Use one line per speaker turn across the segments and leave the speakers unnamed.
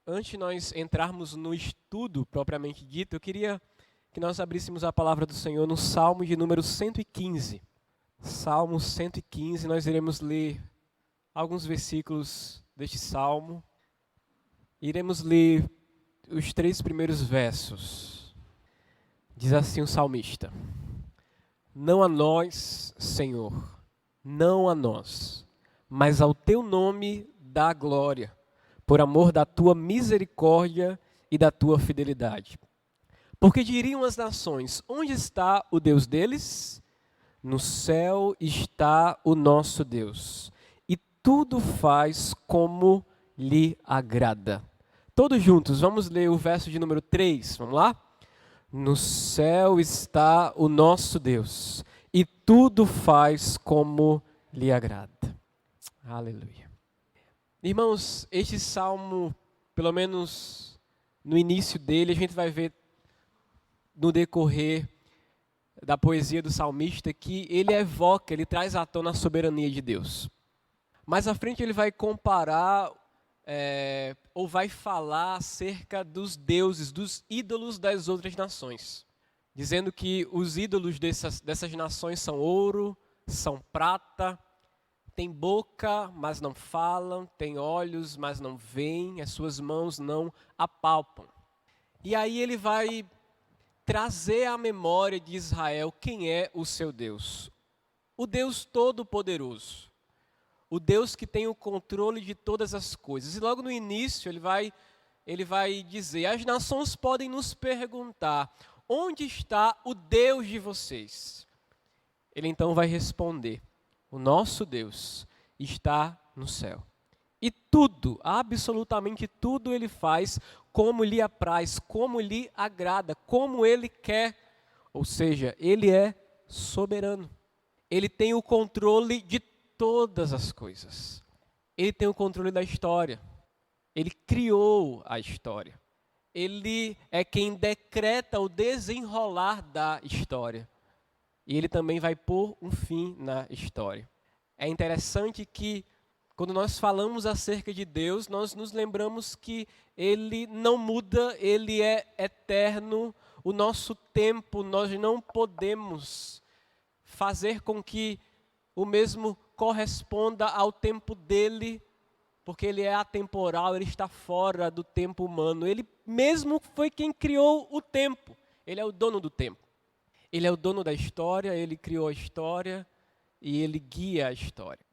Antes de nós entrarmos no estudo propriamente dito, eu queria que nós abríssemos a palavra do Senhor no Salmo de número 115. Salmo 115, nós iremos ler alguns versículos deste salmo. Iremos ler os 3 primeiros versos. Diz assim o salmista: Não a nós, Senhor, não a nós, mas ao teu nome dá glória, por amor da tua misericórdia e da tua fidelidade. Porque diriam as nações: onde está o Deus deles? No céu está o nosso Deus, e tudo faz como lhe agrada. Todos juntos, vamos ler o verso de número 3, vamos lá? No céu está o nosso Deus, e tudo faz como lhe agrada. Aleluia. Irmãos, este salmo, pelo menos no início dele, a gente vai ver no decorrer da poesia do salmista que ele evoca, ele traz à tona a soberania de Deus. Mais à frente ele vai comparar, ou vai falar acerca dos deuses, dos ídolos das outras nações, dizendo que os ídolos dessas nações são ouro, são prata, tem boca, mas não falam, tem olhos, mas não veem, as suas mãos não apalpam. E aí ele vai trazer à memória de Israel quem é o seu Deus. O Deus Todo-Poderoso. O Deus que tem o controle de todas as coisas. E logo no início ele vai dizer: as nações podem nos perguntar, onde está o Deus de vocês? Ele então vai responder: o nosso Deus está no céu. E tudo, absolutamente tudo ele faz como lhe apraz, como lhe agrada, como ele quer. Ou seja, ele é soberano. Ele tem o controle de todas as coisas. Ele tem o controle da história. Ele criou a história. Ele é quem decreta o desenrolar da história. E ele também vai pôr um fim na história. É interessante que, quando nós falamos acerca de Deus, nós nos lembramos que ele não muda, ele é eterno. O nosso tempo, nós não podemos fazer com que o mesmo corresponda ao tempo dele, porque ele é atemporal, ele está fora do tempo humano. Ele mesmo foi quem criou o tempo, ele é o dono do tempo. Ele é o dono da história, ele criou a história e ele guia a história.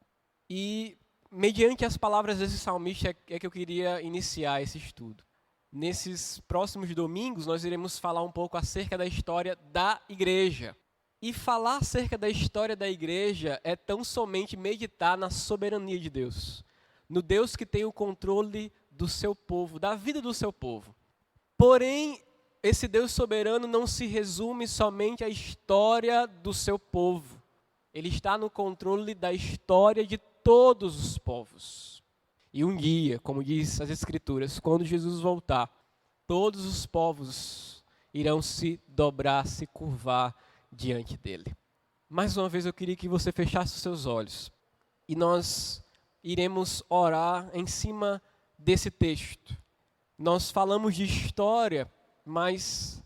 E mediante as palavras desse salmista é que eu queria iniciar esse estudo. Nesses próximos domingos nós iremos falar um pouco acerca da história da igreja. E falar acerca da história da igreja é tão somente meditar na soberania de Deus. No Deus que tem o controle do seu povo, da vida do seu povo. Porém, esse Deus soberano não se resume somente à história do seu povo. Ele está no controle da história de todos os povos. E um dia, como diz as Escrituras, quando Jesus voltar, todos os povos irão se dobrar, se curvar diante dele. Mais uma vez eu queria que você fechasse os seus olhos. E nós iremos orar em cima desse texto. Nós falamos de história, mas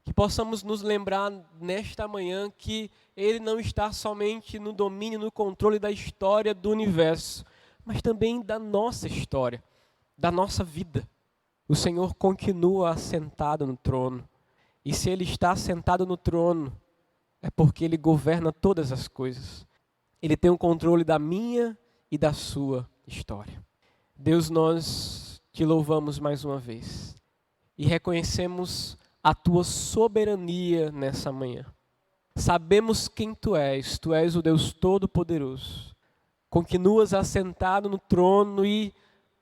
que possamos nos lembrar nesta manhã que ele não está somente no domínio, no controle da história do universo, mas também da nossa história, da nossa vida. O Senhor continua assentado no trono. E se ele está assentado no trono, é porque ele governa todas as coisas. Ele tem o controle da minha e da sua história. Deus, nós te louvamos mais uma vez e reconhecemos a tua soberania nessa manhã. Sabemos quem tu és o Deus Todo-Poderoso. Continuas assentado no trono e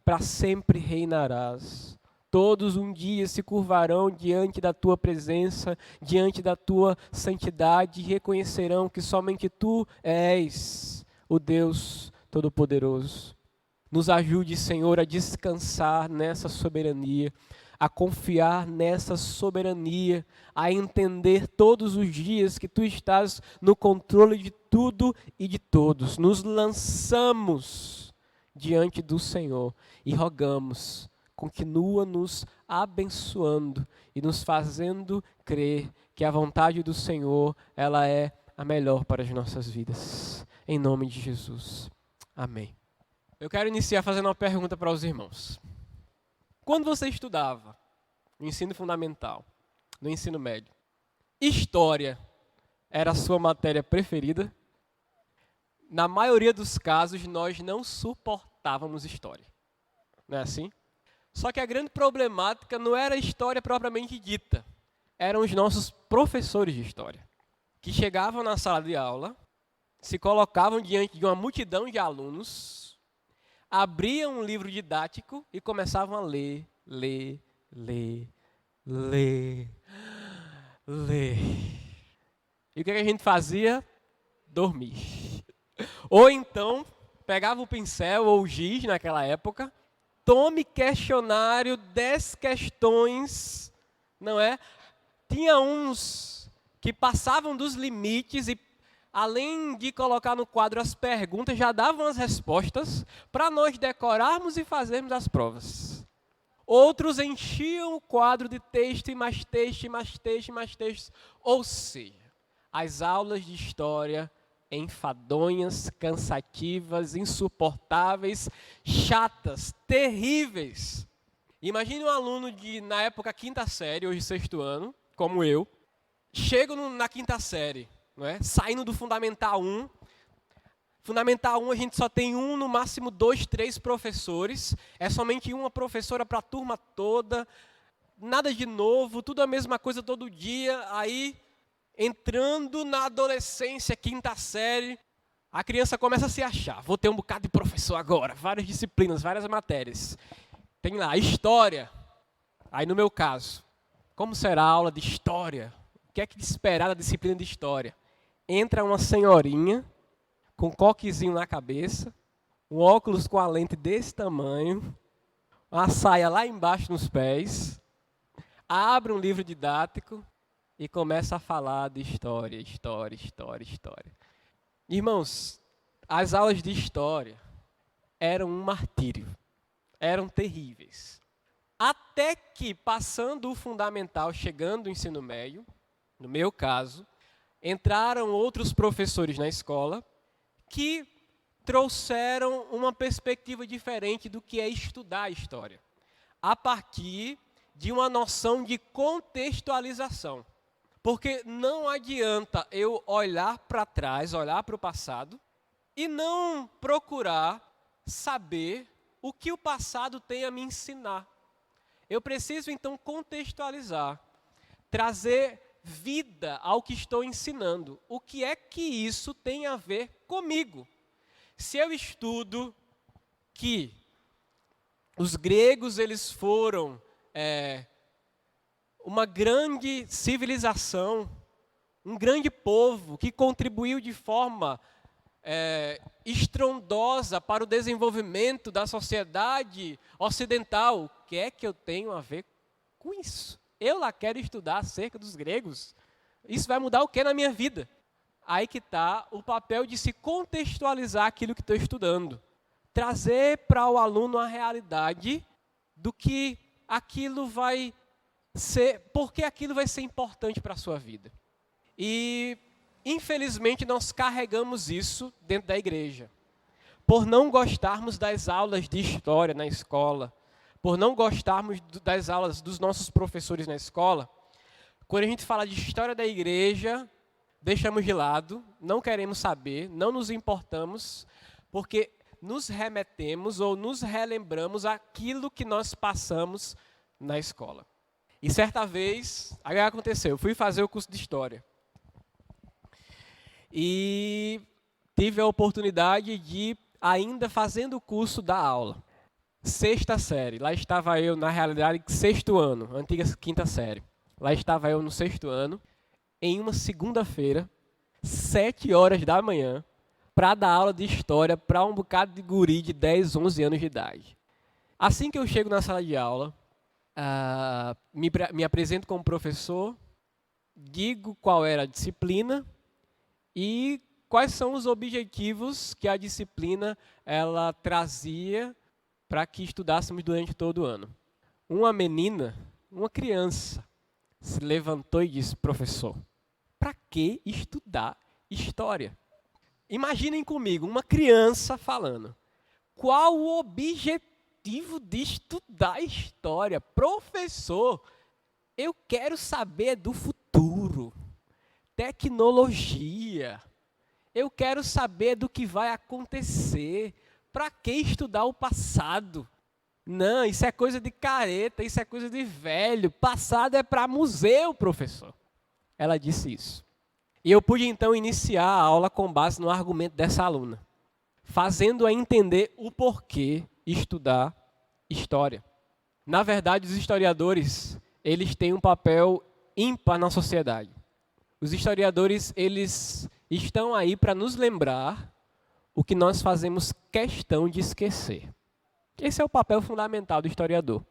para sempre reinarás. Todos um dia se curvarão diante da tua presença, diante da tua santidade e reconhecerão que somente tu és o Deus Todo-Poderoso. Nos ajude, Senhor, a descansar nessa soberania, a confiar nessa soberania, a entender todos os dias que tu estás no controle de tudo e de todos. Nos lançamos diante do Senhor e rogamos, continua nos abençoando e nos fazendo crer que a vontade do Senhor, ela é a melhor para as nossas vidas. Em nome de Jesus. Amém. Eu quero iniciar fazendo uma pergunta para os irmãos. Quando você estudava no ensino fundamental, no ensino médio, história era a sua matéria preferida? Na maioria dos casos, nós não suportávamos história. Não é assim? Só que a grande problemática não era a história propriamente dita. Eram os nossos professores de história, que chegavam na sala de aula, se colocavam diante de uma multidão de alunos, abriam um livro didático e começavam a ler. E o que a gente fazia? Dormir. Ou então, pegava o pincel ou o giz naquela época, tome questionário, 10 questões, não é? Tinha uns que passavam dos limites e, além de colocar no quadro as perguntas, já davam as respostas para nós decorarmos e fazermos as provas. Outros enchiam o quadro de texto e mais texto, e mais texto, e mais texto. Ou seja, as aulas de história enfadonhas, cansativas, insuportáveis, chatas, terríveis. Imagine um aluno de, na época, quinta série, hoje sexto ano, como eu, chego na quinta série, não é? Saindo do Fundamental 1. Fundamental 1 a gente só tem no máximo 2, 3 professores, é somente uma professora para a turma toda, nada de novo, tudo a mesma coisa todo dia, aí entrando na adolescência, quinta série, a criança começa a se achar, vou ter um bocado de professor agora, várias disciplinas, várias matérias. Tem lá, história. Aí no meu caso, como será a aula de história? O que é que esperar da disciplina de história? Entra uma senhorinha, com um coquezinho na cabeça, um óculos com a lente desse tamanho, uma saia lá embaixo nos pés, abre um livro didático e começa a falar de história. Irmãos, as aulas de história eram um martírio, eram terríveis. Até que, passando o fundamental, chegando o ensino médio, no meu caso, entraram outros professores na escola que trouxeram uma perspectiva diferente do que é estudar a história, a partir de uma noção de contextualização. Porque não adianta eu olhar para trás, olhar para o passado, e não procurar saber o que o passado tem a me ensinar. Eu preciso, então, contextualizar, trazer vida ao que estou ensinando. O que é que isso tem a ver comigo? Se eu estudo que os gregos eles foram uma grande civilização, um grande povo que contribuiu de forma estrondosa para o desenvolvimento da sociedade ocidental, o que é que eu tenho a ver com isso? Eu lá quero estudar acerca dos gregos. Isso vai mudar o que na minha vida? Aí que está o papel de se contextualizar aquilo que estou estudando. Trazer para o aluno a realidade do que aquilo vai ser, porque aquilo vai ser importante para a sua vida. E, infelizmente, nós carregamos isso dentro da igreja. Por não gostarmos das aulas de história na escola, por não gostarmos das aulas dos nossos professores na escola, quando a gente fala de história da igreja, deixamos de lado, não queremos saber, não nos importamos, porque nos remetemos ou nos relembramos aquilo que nós passamos na escola. E certa vez, aí aconteceu, eu fui fazer o curso de História. E tive a oportunidade de, ainda fazendo o curso, dar aula. Sexta série, lá estava eu, na realidade, sexto ano, antiga quinta série. Lá estava eu no sexto ano, em uma segunda-feira, 7 horas da manhã, para dar aula de História para um bocado de guri de 10, 11 anos de idade. Assim que eu chego na sala de aula, me apresento como professor, digo qual era a disciplina e quais são os objetivos que a disciplina ela trazia para que estudássemos durante todo o ano. uma menina, uma criança, se levantou e disse: professor, para que estudar história? Imaginem comigo, uma criança falando. Qual o objetivo de estudar história? Professor, eu quero saber do futuro, tecnologia. Eu quero saber do que vai acontecer. Para que estudar o passado? Não, isso é coisa de careta, isso é coisa de velho. Passado é para museu, professor. Ela disse isso. E eu pude então iniciar a aula com base no argumento dessa aluna, fazendo-a entender o porquê estudar história. Na verdade, os historiadores, eles têm um papel ímpar na sociedade. Os historiadores, eles estão aí para nos lembrar o que nós fazemos questão de esquecer. Esse é o papel fundamental do historiador.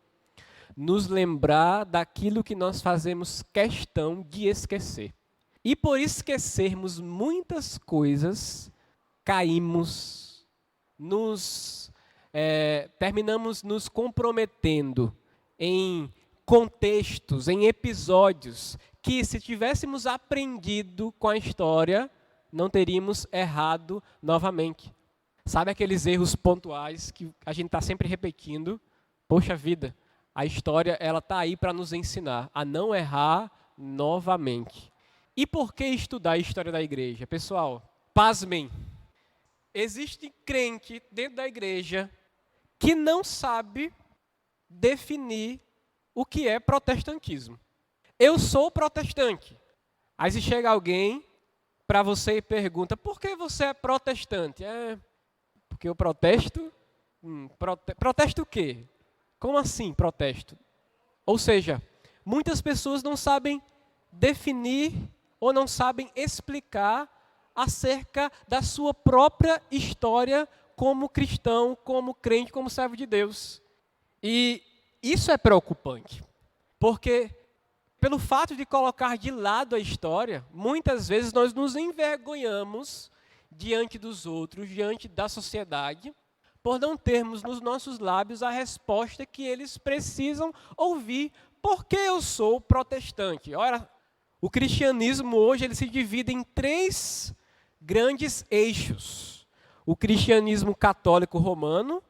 Nos lembrar daquilo que nós fazemos questão de esquecer. E por esquecermos muitas coisas, caímos, terminamos nos comprometendo em contextos, em episódios, que se tivéssemos aprendido com a história, não teríamos errado novamente. Sabe aqueles erros pontuais que a gente está sempre repetindo? Poxa vida, a história ela está aí para nos ensinar a não errar novamente. E por que estudar a história da igreja? Pessoal, pasmem, existe crente dentro da igreja que não sabe definir o que é protestantismo. Eu sou protestante. Aí se chega alguém para você e pergunta: por que você é protestante? Porque eu protesto? Protesto o quê? Como assim protesto? Ou seja, muitas pessoas não sabem definir ou não sabem explicar acerca da sua própria história como cristão, como crente, como servo de Deus. E isso é preocupante, porque pelo fato de colocar de lado a história, muitas vezes nós nos envergonhamos diante dos outros, diante da sociedade, por não termos nos nossos lábios a resposta que eles precisam ouvir. Por que eu sou protestante? Ora, o cristianismo hoje ele se divide em 3 grandes eixos. O cristianismo católico romano,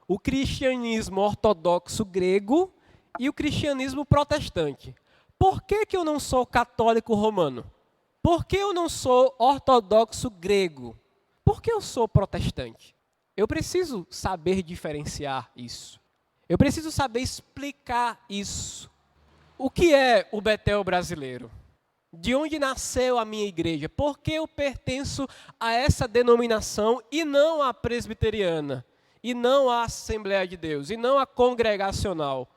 o cristianismo ortodoxo grego e o cristianismo protestante. Por que eu não sou católico romano? Por que eu não sou ortodoxo grego? Por que eu sou protestante? Eu preciso saber diferenciar isso. Eu preciso saber explicar isso. O que é o Betel brasileiro? De onde nasceu a minha igreja? Por que eu pertenço a essa denominação e não à presbiteriana? E não à Assembleia de Deus? E não à congregacional?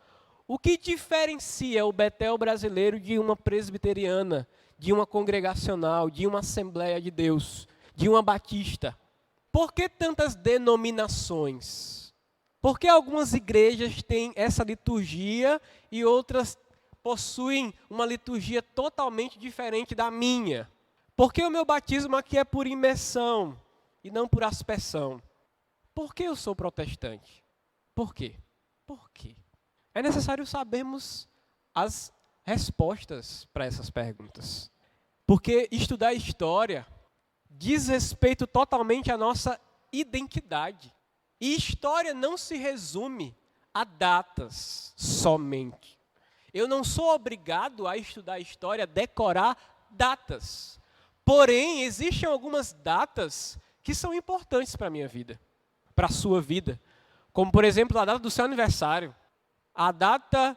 O que diferencia o Betel brasileiro de uma presbiteriana, de uma congregacional, de uma Assembleia de Deus, de uma batista? Por que tantas denominações? Por que algumas igrejas têm essa liturgia e outras possuem uma liturgia totalmente diferente da minha? Por que o meu batismo aqui é por imersão e não por aspersão? Por que eu sou protestante? Por quê? Por quê? É necessário sabermos as respostas para essas perguntas. Porque estudar história diz respeito totalmente à nossa identidade. E história não se resume a datas somente. Eu não sou obrigado a estudar história, decorar datas. Porém, existem algumas datas que são importantes para a minha vida, para a sua vida. Como, por exemplo, a data do seu aniversário, a data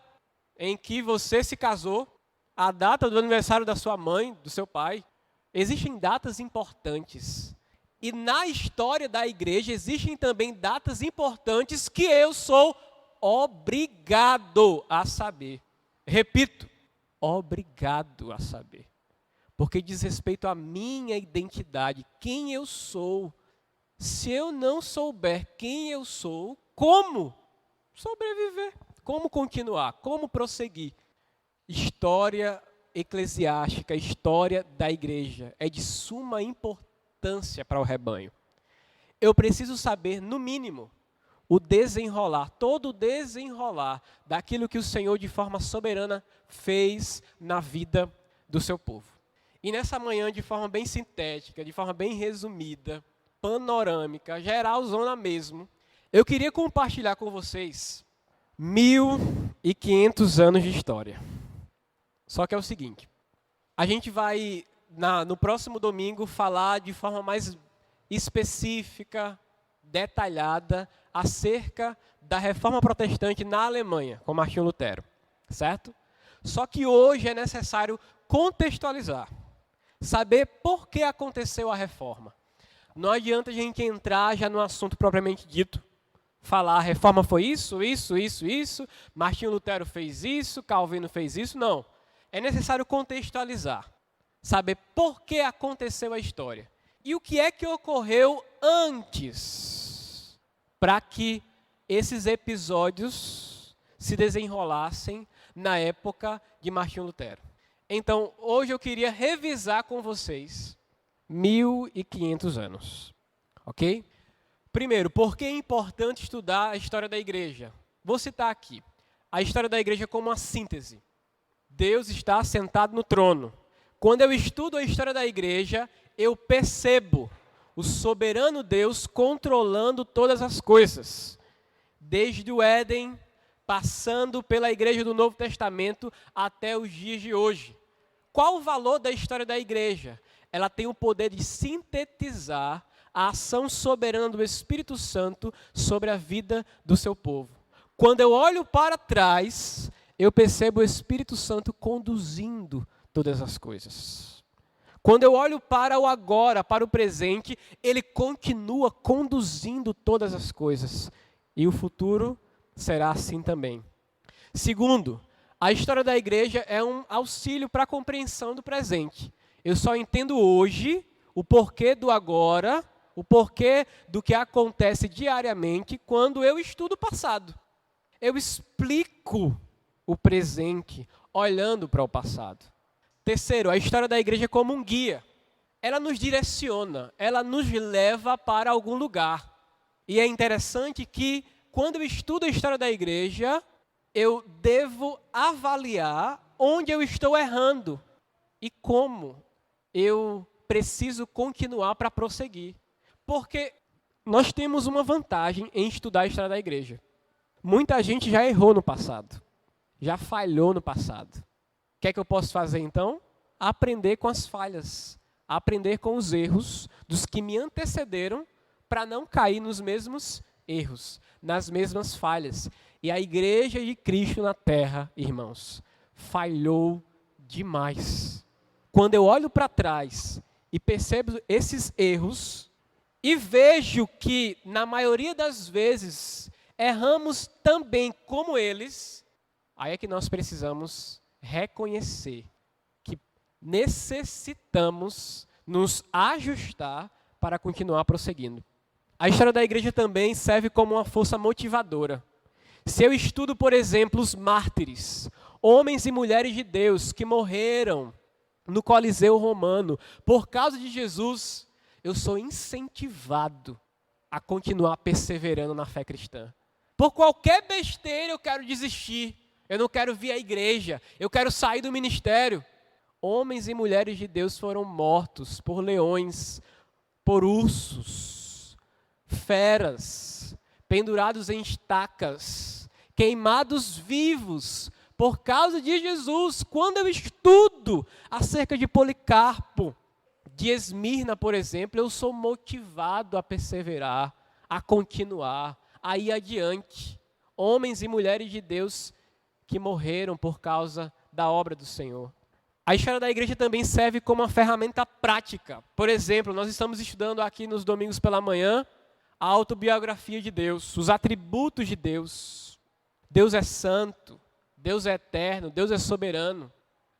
em que você se casou, a data do aniversário da sua mãe, do seu pai. Existem datas importantes. E na história da igreja existem também datas importantes que eu sou obrigado a saber. Repito, obrigado a saber. Porque diz respeito à minha identidade, quem eu sou. Se eu não souber quem eu sou, como sobreviver? Como continuar? Como prosseguir? História eclesiástica, história da igreja é de suma importância para o rebanho. Eu preciso saber, no mínimo, o desenrolar, todo o desenrolar daquilo que o Senhor de forma soberana fez na vida do seu povo. E nessa manhã, de forma bem sintética, de forma bem resumida, panorâmica, geralzona mesmo, eu queria compartilhar com vocês 1.500 anos de história. Só que é o seguinte, a gente vai, no próximo domingo, falar de forma mais específica, detalhada, acerca da reforma protestante na Alemanha, com Martinho Lutero, certo? Só que hoje é necessário contextualizar, saber por que aconteceu a reforma. Não adianta a gente entrar já no assunto propriamente dito, falar a reforma foi isso, Martinho Lutero fez isso, Calvino fez isso, não. É necessário contextualizar, saber por que aconteceu a história. E o que é que ocorreu antes, para que esses episódios se desenrolassem na época de Martinho Lutero. Então, hoje eu queria revisar com vocês 1.500 anos, ok? Primeiro, por que é importante estudar a história da igreja? Vou citar aqui a história da igreja como uma síntese. Deus está sentado no trono. Quando eu estudo a história da igreja, eu percebo o soberano Deus controlando todas as coisas. Desde o Éden, passando pela igreja do Novo Testamento até os dias de hoje. Qual o valor da história da igreja? Ela tem o poder de sintetizar a ação soberana do Espírito Santo sobre a vida do seu povo. Quando eu olho para trás, eu percebo o Espírito Santo conduzindo todas as coisas. Quando eu olho para o agora, para o presente, ele continua conduzindo todas as coisas. E o futuro será assim também. Segundo, a história da igreja é um auxílio para a compreensão do presente. Eu só entendo hoje o porquê do agora, o porquê do que acontece diariamente quando eu estudo o passado. Eu explico o presente olhando para o passado. Terceiro, a história da igreja é como um guia. Ela nos direciona, ela nos leva para algum lugar. E é interessante que, quando eu estudo a história da igreja, eu devo avaliar onde eu estou errando e como eu preciso continuar para prosseguir. Porque nós temos uma vantagem em estudar a história da igreja. Muita gente já errou no passado, já falhou no passado. O que é que eu posso fazer então? Aprender com as falhas, aprender com os erros dos que me antecederam para não cair nos mesmos erros, nas mesmas falhas. E a igreja de Cristo na terra, irmãos, falhou demais. Quando eu olho para trás e percebo esses erros e vejo que, na maioria das vezes, erramos também como eles, aí é que nós precisamos reconhecer que necessitamos nos ajustar para continuar prosseguindo. A história da igreja também serve como uma força motivadora. Se eu estudo, por exemplo, os mártires, homens e mulheres de Deus que morreram no Coliseu Romano por causa de Jesus, eu sou incentivado a continuar perseverando na fé cristã. Por qualquer besteira eu quero desistir. Eu não quero vir à igreja, eu quero sair do ministério. Homens e mulheres de Deus foram mortos por leões, por ursos, feras, pendurados em estacas, queimados vivos, por causa de Jesus. Quando eu estudo acerca de Policarpo, de Esmirna, por exemplo, eu sou motivado a perseverar, a continuar, a ir adiante. Homens e mulheres de Deus que morreram por causa da obra do Senhor. A história da igreja também serve como uma ferramenta prática. Por exemplo, nós estamos estudando aqui nos domingos pela manhã a autobiografia de Deus, os atributos de Deus. Deus é santo, Deus é eterno, Deus é soberano.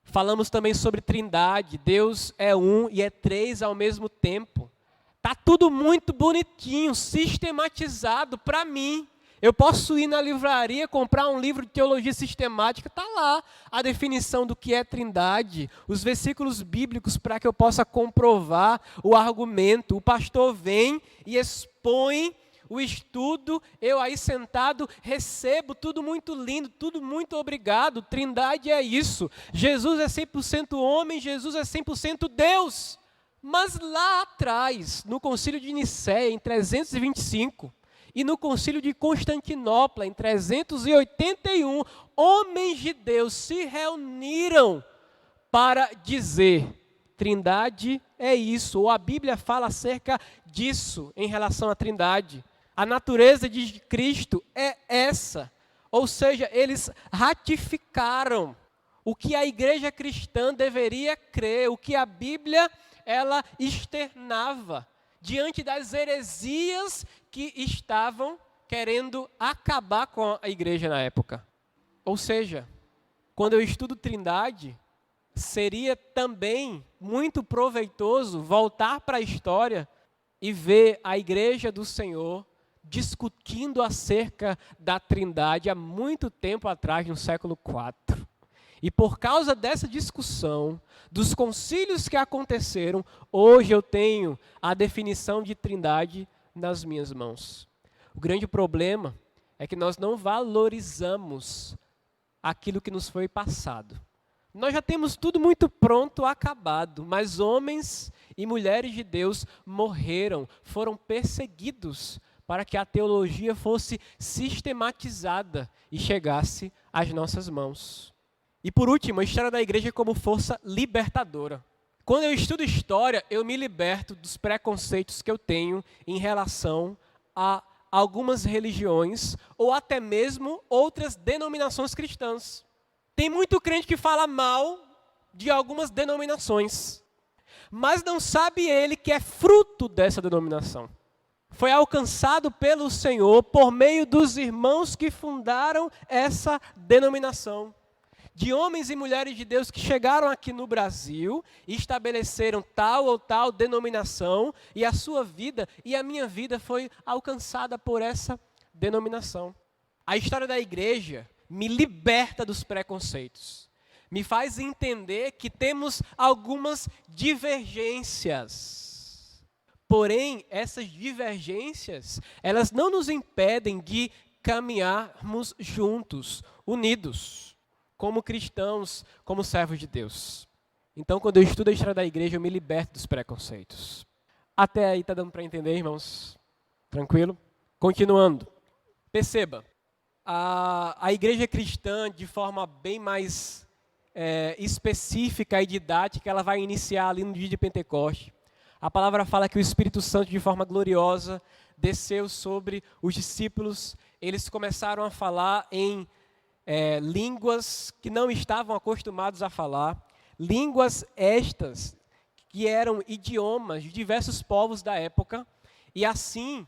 Falamos também sobre Trindade, Deus é um e é três ao mesmo tempo. Está tudo muito bonitinho, sistematizado para mim. Eu posso ir na livraria, comprar um livro de teologia sistemática, está lá a definição do que é Trindade, os versículos bíblicos para que eu possa comprovar o argumento. O pastor vem e expõe o estudo, eu aí sentado, recebo tudo muito lindo, tudo muito obrigado. Trindade é isso. Jesus é 100% homem, Jesus é 100% Deus. Mas lá atrás, no Concílio de Nicéia, em 325, e no Concílio de Constantinopla, em 381, homens de Deus se reuniram para dizer: Trindade é isso, ou a Bíblia fala acerca disso em relação à Trindade. A natureza de Cristo é essa. Ou seja, eles ratificaram o que a igreja cristã deveria crer, o que a Bíblia ela externava diante das heresias que estavam querendo acabar com a igreja na época. Ou seja, quando eu estudo Trindade, seria também muito proveitoso voltar para a história e ver a igreja do Senhor discutindo acerca da Trindade há muito tempo atrás, no século IV. E por causa dessa discussão, dos concílios que aconteceram, hoje eu tenho a definição de Trindade nas minhas mãos. O grande problema é que nós não valorizamos aquilo que nos foi passado. Nós já temos tudo muito pronto, acabado, mas homens e mulheres de Deus morreram, foram perseguidos para que a teologia fosse sistematizada e chegasse às nossas mãos. E por último, a história da igreja como força libertadora. Quando eu estudo história, eu me liberto dos preconceitos que eu tenho em relação a algumas religiões ou até mesmo outras denominações cristãs. Tem muito crente que fala mal de algumas denominações, mas não sabe ele que é fruto dessa denominação. Foi alcançado pelo Senhor por meio dos irmãos que fundaram essa denominação. De homens e mulheres de Deus que chegaram aqui no Brasil e estabeleceram tal ou tal denominação, e a sua vida e a minha vida foi alcançada por essa denominação. A história da igreja me liberta dos preconceitos, me faz entender que temos algumas divergências. Porém, essas divergências, elas não nos impedem de caminharmos juntos, unidos, como cristãos, como servos de Deus. Então, quando eu estudo a história da igreja, eu me liberto dos preconceitos. Até aí está dando para entender, irmãos? Tranquilo? Continuando. Perceba, a igreja cristã, de forma bem mais específica e didática, ela vai iniciar ali no dia de Pentecoste. A palavra fala que o Espírito Santo, de forma gloriosa, desceu sobre os discípulos. Eles começaram a falar em línguas que não estavam acostumados a falar, línguas estas que eram idiomas de diversos povos da época, e assim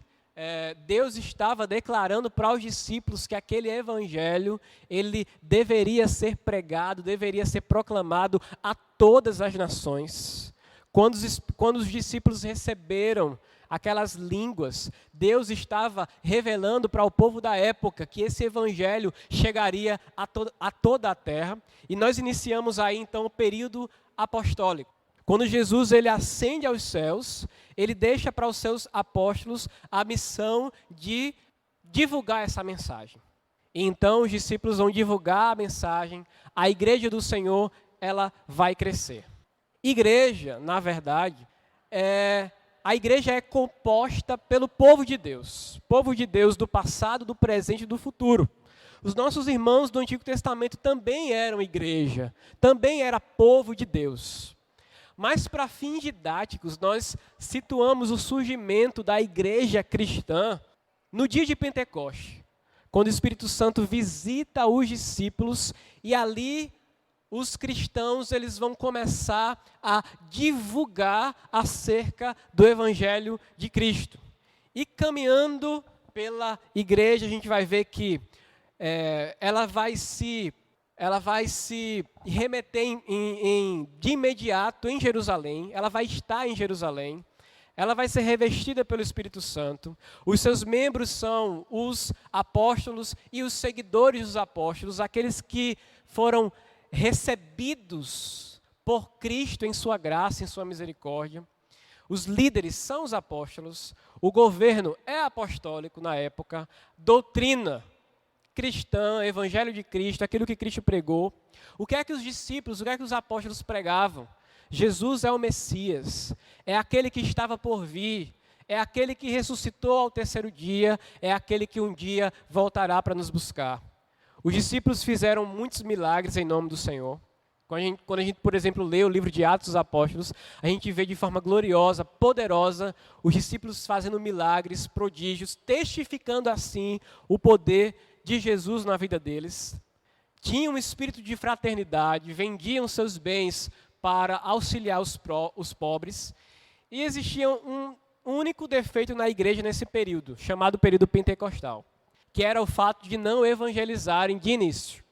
Deus estava declarando para os discípulos que aquele evangelho, ele deveria ser pregado, deveria ser proclamado a todas as nações. Quando os discípulos receberam aquelas línguas, Deus estava revelando para o povo da época que esse evangelho chegaria a toda a terra. E nós iniciamos aí então o período apostólico. Quando Jesus ele ascende aos céus, ele deixa para os seus apóstolos a missão de divulgar essa mensagem. E então os discípulos vão divulgar a mensagem, a igreja do Senhor ela vai crescer. Igreja, na verdade, a igreja é composta pelo povo de Deus do passado, do presente e do futuro. Os nossos irmãos do Antigo Testamento também eram igreja, também era povo de Deus. Mas para fins didáticos, nós situamos o surgimento da igreja cristã no dia de Pentecoste, quando o Espírito Santo visita os discípulos e ali os cristãos eles vão começar a divulgar acerca do Evangelho de Cristo. E caminhando pela igreja, a gente vai ver que ela vai se remeter de imediato em Jerusalém, ela vai estar em Jerusalém, ela vai ser revestida pelo Espírito Santo. Os seus membros são os apóstolos e os seguidores dos apóstolos, aqueles que foram recebidos por Cristo em sua graça, em sua misericórdia. Os líderes são os apóstolos, o governo é apostólico na época, doutrina cristã, evangelho de Cristo, aquilo que Cristo pregou. O que é que os discípulos, o que é que os apóstolos pregavam? Jesus é o Messias, é aquele que estava por vir, é aquele que ressuscitou ao terceiro dia, é aquele que um dia voltará para nos buscar. Os discípulos fizeram muitos milagres em nome do Senhor. Quando a gente, por exemplo, lê o livro de Atos dos Apóstolos, a gente vê de forma gloriosa, poderosa, os discípulos fazendo milagres, prodígios, testificando assim o poder de Jesus na vida deles. Tinham um espírito de fraternidade, vendiam seus bens para auxiliar os pobres. E existia um único defeito na igreja nesse período, chamado período pentecostal, que era o fato de não evangelizarem de início.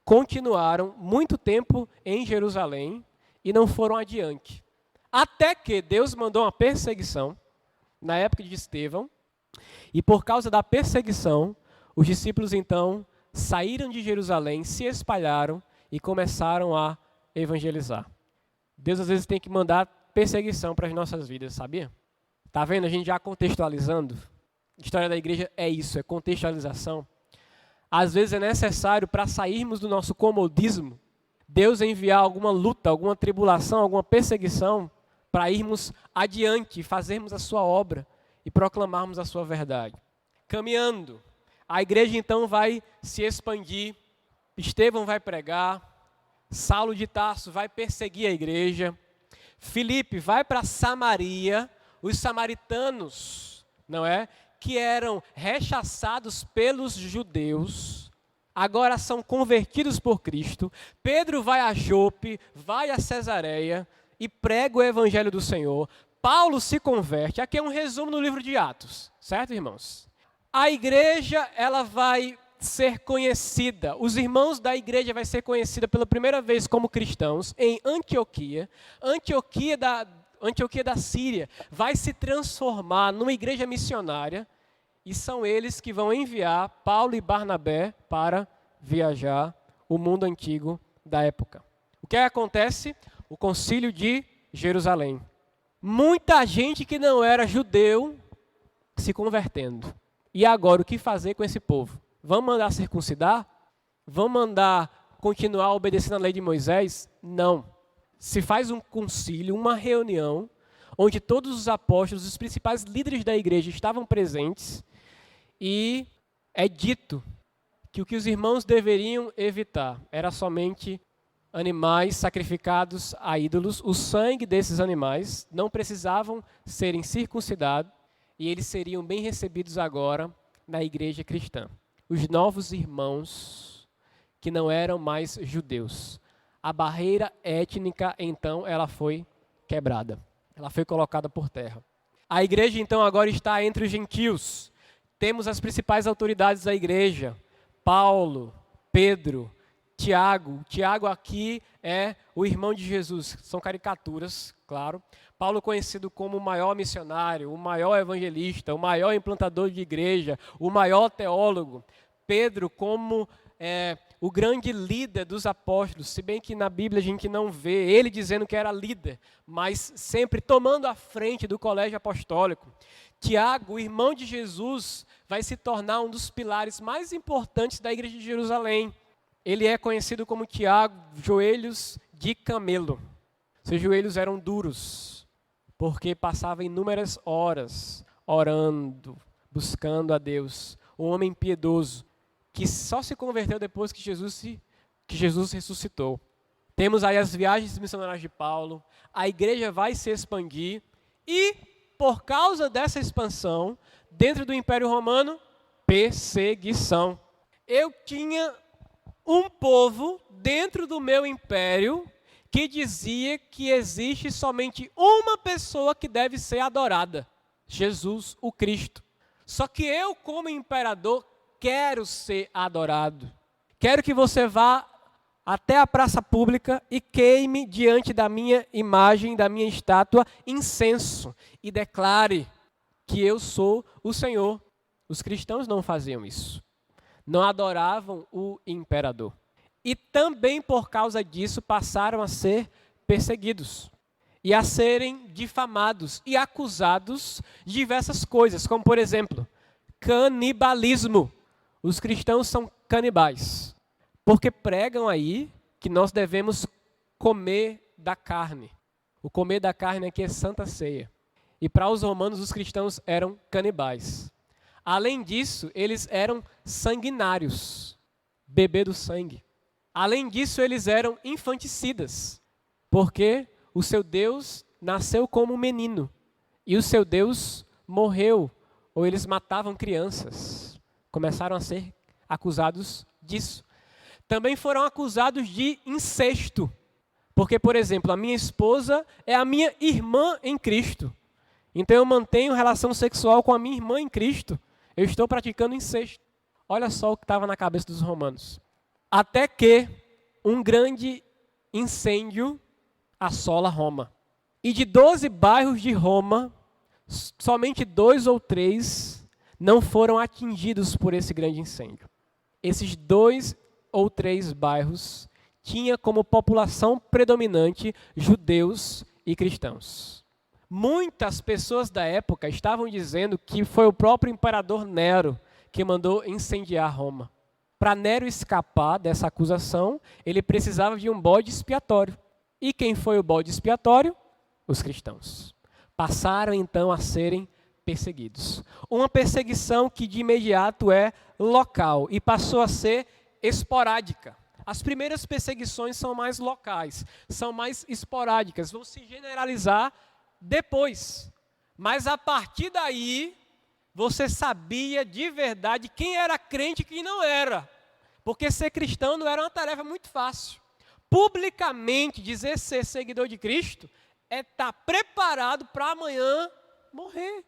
Continuaram muito tempo em Jerusalém e não foram adiante. Até que Deus mandou uma perseguição, na época de Estevão, e por causa da perseguição, os discípulos então saíram de Jerusalém, se espalharam e começaram a evangelizar. Deus às vezes tem que mandar perseguição para as nossas vidas, sabia? Tá vendo? A gente já contextualizando. A história da igreja é isso, é contextualização. Às vezes é necessário, para sairmos do nosso comodismo, Deus enviar alguma luta, alguma tribulação, alguma perseguição, para irmos adiante, fazermos a sua obra e proclamarmos a sua verdade. Caminhando, a igreja então vai se expandir, Estevão vai pregar, Saulo de Tarso vai perseguir a igreja, Filipe vai para Samaria, os samaritanos, não é? Que eram rechaçados pelos judeus, agora são convertidos por Cristo. Pedro vai a Jope, vai a Cesareia e prega o evangelho do Senhor. Paulo se converte. Aqui é um resumo no livro de Atos, certo, irmãos? A igreja, ela vai ser conhecida, os irmãos da igreja vai ser conhecida pela primeira vez como cristãos em Antioquia. Antioquia da Síria vai se transformar numa igreja missionária e são eles que vão enviar Paulo e Barnabé para viajar o mundo antigo da época. O que acontece? O concílio de Jerusalém. Muita gente que não era judeu se convertendo. E agora, o que fazer com esse povo? Vamos mandar circuncidar? Vamos mandar continuar obedecendo a lei de Moisés? Não. Se faz um concílio, uma reunião, onde todos os apóstolos, os principais líderes da igreja estavam presentes, e é dito que o que os irmãos deveriam evitar era somente animais sacrificados a ídolos. O sangue desses animais não precisavam serem circuncidados e eles seriam bem recebidos agora na igreja cristã. Os novos irmãos que não eram mais judeus. A barreira étnica, então, ela foi quebrada. Ela foi colocada por terra. A igreja, então, agora está entre os gentios. Temos as principais autoridades da igreja. Paulo, Pedro, Tiago. Tiago aqui é o irmão de Jesus. São caricaturas, claro. Paulo conhecido como o maior missionário, o maior evangelista, o maior implantador de igreja, o maior teólogo. Pedro como o grande líder dos apóstolos, se bem que na Bíblia a gente não vê ele dizendo que era líder, mas sempre tomando a frente do colégio apostólico. Tiago, o irmão de Jesus, vai se tornar um dos pilares mais importantes da igreja de Jerusalém. Ele é conhecido como Tiago, joelhos de camelo. Seus joelhos eram duros, porque passava inúmeras horas orando, buscando a Deus. Um homem piedoso, que só se converteu depois que Jesus ressuscitou. Temos aí as viagens missionárias de Paulo, a igreja vai se expandir e, por causa dessa expansão, dentro do Império Romano, perseguição. Eu tinha um povo dentro do meu império que dizia que existe somente uma pessoa que deve ser adorada, Jesus, o Cristo. Só que eu, como imperador, quero ser adorado. Quero que você vá até a praça pública e queime diante da minha imagem, da minha estátua, incenso e declare que eu sou o Senhor. Os cristãos não faziam isso. Não adoravam o imperador. E também por causa disso passaram a ser perseguidos. e a serem difamados e acusados de diversas coisas, como, por exemplo, canibalismo. Os cristãos são canibais, porque pregam aí que nós devemos comer da carne. O comer da carne aqui é Santa Ceia. E para os romanos, os cristãos eram canibais. Além disso, eles eram sanguinários, bebê do sangue. Além disso, eles eram infanticidas, porque o seu Deus nasceu como um menino e o seu Deus morreu, ou eles matavam crianças. Começaram a ser acusados disso. Também foram acusados de incesto, porque, por exemplo, a minha esposa é a minha irmã em Cristo. Então eu mantenho relação sexual com a minha irmã em Cristo. Eu estou praticando incesto. Olha só o que estava na cabeça dos romanos. Até que um grande incêndio assola Roma. E de 12 bairros de Roma, somente 2 ou 3 não foram atingidos por esse grande incêndio. Esses 2 ou 3 bairros tinham como população predominante judeus e cristãos. Muitas pessoas da época estavam dizendo que foi o próprio imperador Nero que mandou incendiar Roma. Para Nero escapar dessa acusação, ele precisava de um bode expiatório. E quem foi o bode expiatório? Os cristãos. Passaram então a serem perseguidos. Uma perseguição que de imediato é local e passou a ser esporádica. As primeiras perseguições são mais locais, são mais esporádicas, vão se generalizar depois. Mas a partir daí, você sabia de verdade quem era crente e quem não era. Porque ser cristão não era uma tarefa muito fácil. Publicamente dizer ser seguidor de Cristo é estar preparado para amanhã morrer.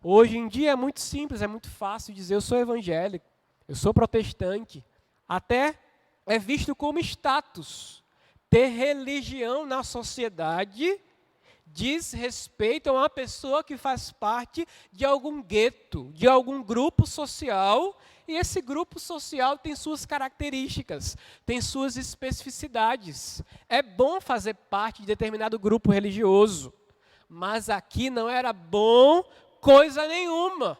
Hoje em dia é muito simples, é muito fácil dizer eu sou evangélico, eu sou protestante. Até é visto como status. Ter religião na sociedade diz respeito a uma pessoa que faz parte de algum gueto, de algum grupo social, e esse grupo social tem suas características, tem suas especificidades. É bom fazer parte de determinado grupo religioso, mas aqui não era bom coisa nenhuma.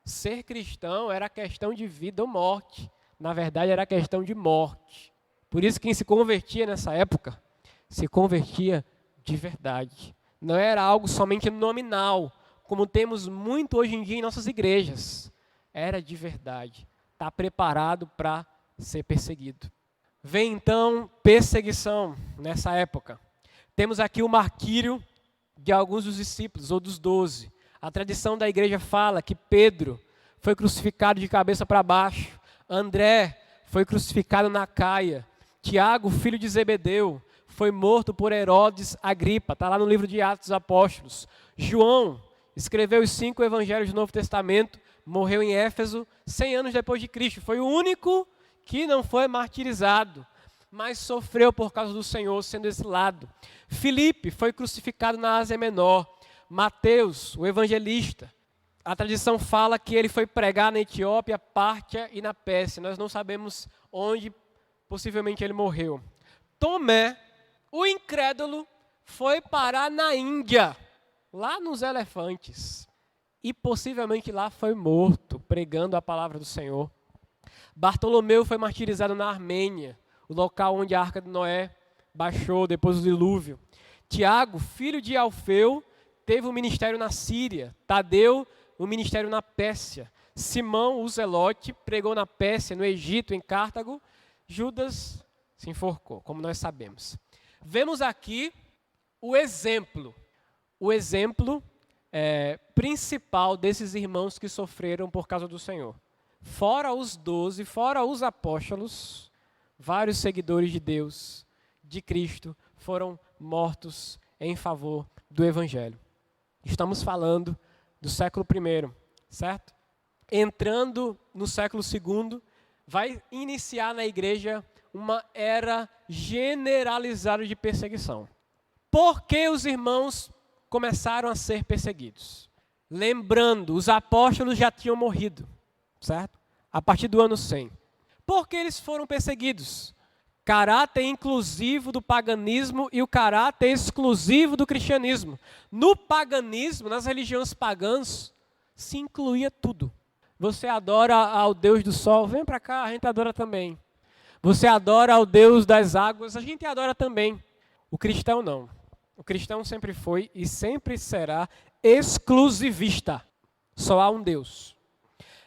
Ser cristão era questão de vida ou morte. Na verdade, era questão de morte. Por isso, quem se convertia nessa época, se convertia de verdade. Não era algo somente nominal, como temos muito hoje em dia em nossas igrejas. Era de verdade. Está preparado para ser perseguido. Vem então perseguição nessa época. Temos aqui o martírio de alguns dos discípulos, ou dos 12. A tradição da igreja fala que Pedro foi crucificado de cabeça para baixo. André foi crucificado na Caia. Tiago, filho de Zebedeu, foi morto por Herodes Agripa. Está lá no livro de Atos dos Apóstolos. João escreveu os 5 evangelhos do Novo Testamento, morreu em Éfeso 100 anos depois de Cristo. Foi o único que não foi martirizado, mas sofreu por causa do Senhor, sendo exilado. Filipe foi crucificado na Ásia Menor. Mateus, o evangelista, a tradição fala que ele foi pregar na Etiópia, Pártia e na Pérsia. Nós não sabemos onde possivelmente ele morreu. Tomé, o incrédulo, foi parar na Índia, lá nos elefantes. E possivelmente lá foi morto, pregando a palavra do Senhor. Bartolomeu foi martirizado na Armênia, o local onde a Arca de Noé baixou depois do dilúvio. Tiago, filho de Alfeu, teve um ministério na Síria. Tadeu, um ministério na Pérsia. Simão, o Zelote, pregou na Pérsia, no Egito, em Cartago. Judas se enforcou, como nós sabemos. Vemos aqui o exemplo principal desses irmãos que sofreram por causa do Senhor. Fora os 12, fora os apóstolos, vários seguidores de Deus, de Cristo, foram mortos em favor do Evangelho. Estamos falando do século I, certo? Entrando no século II, vai iniciar na igreja uma era generalizada de perseguição. Por que os irmãos começaram a ser perseguidos? Lembrando, os apóstolos já tinham morrido, certo? A partir do ano 100. Por que eles foram perseguidos? caráter inclusivo do paganismo e o caráter exclusivo do cristianismo. No paganismo, nas religiões pagãs, se incluía tudo. Você adora ao Deus do sol, vem para cá, a gente adora também. Você adora ao Deus das águas, a gente adora também. O cristão não. O cristão sempre foi e sempre será exclusivista. Só há um Deus.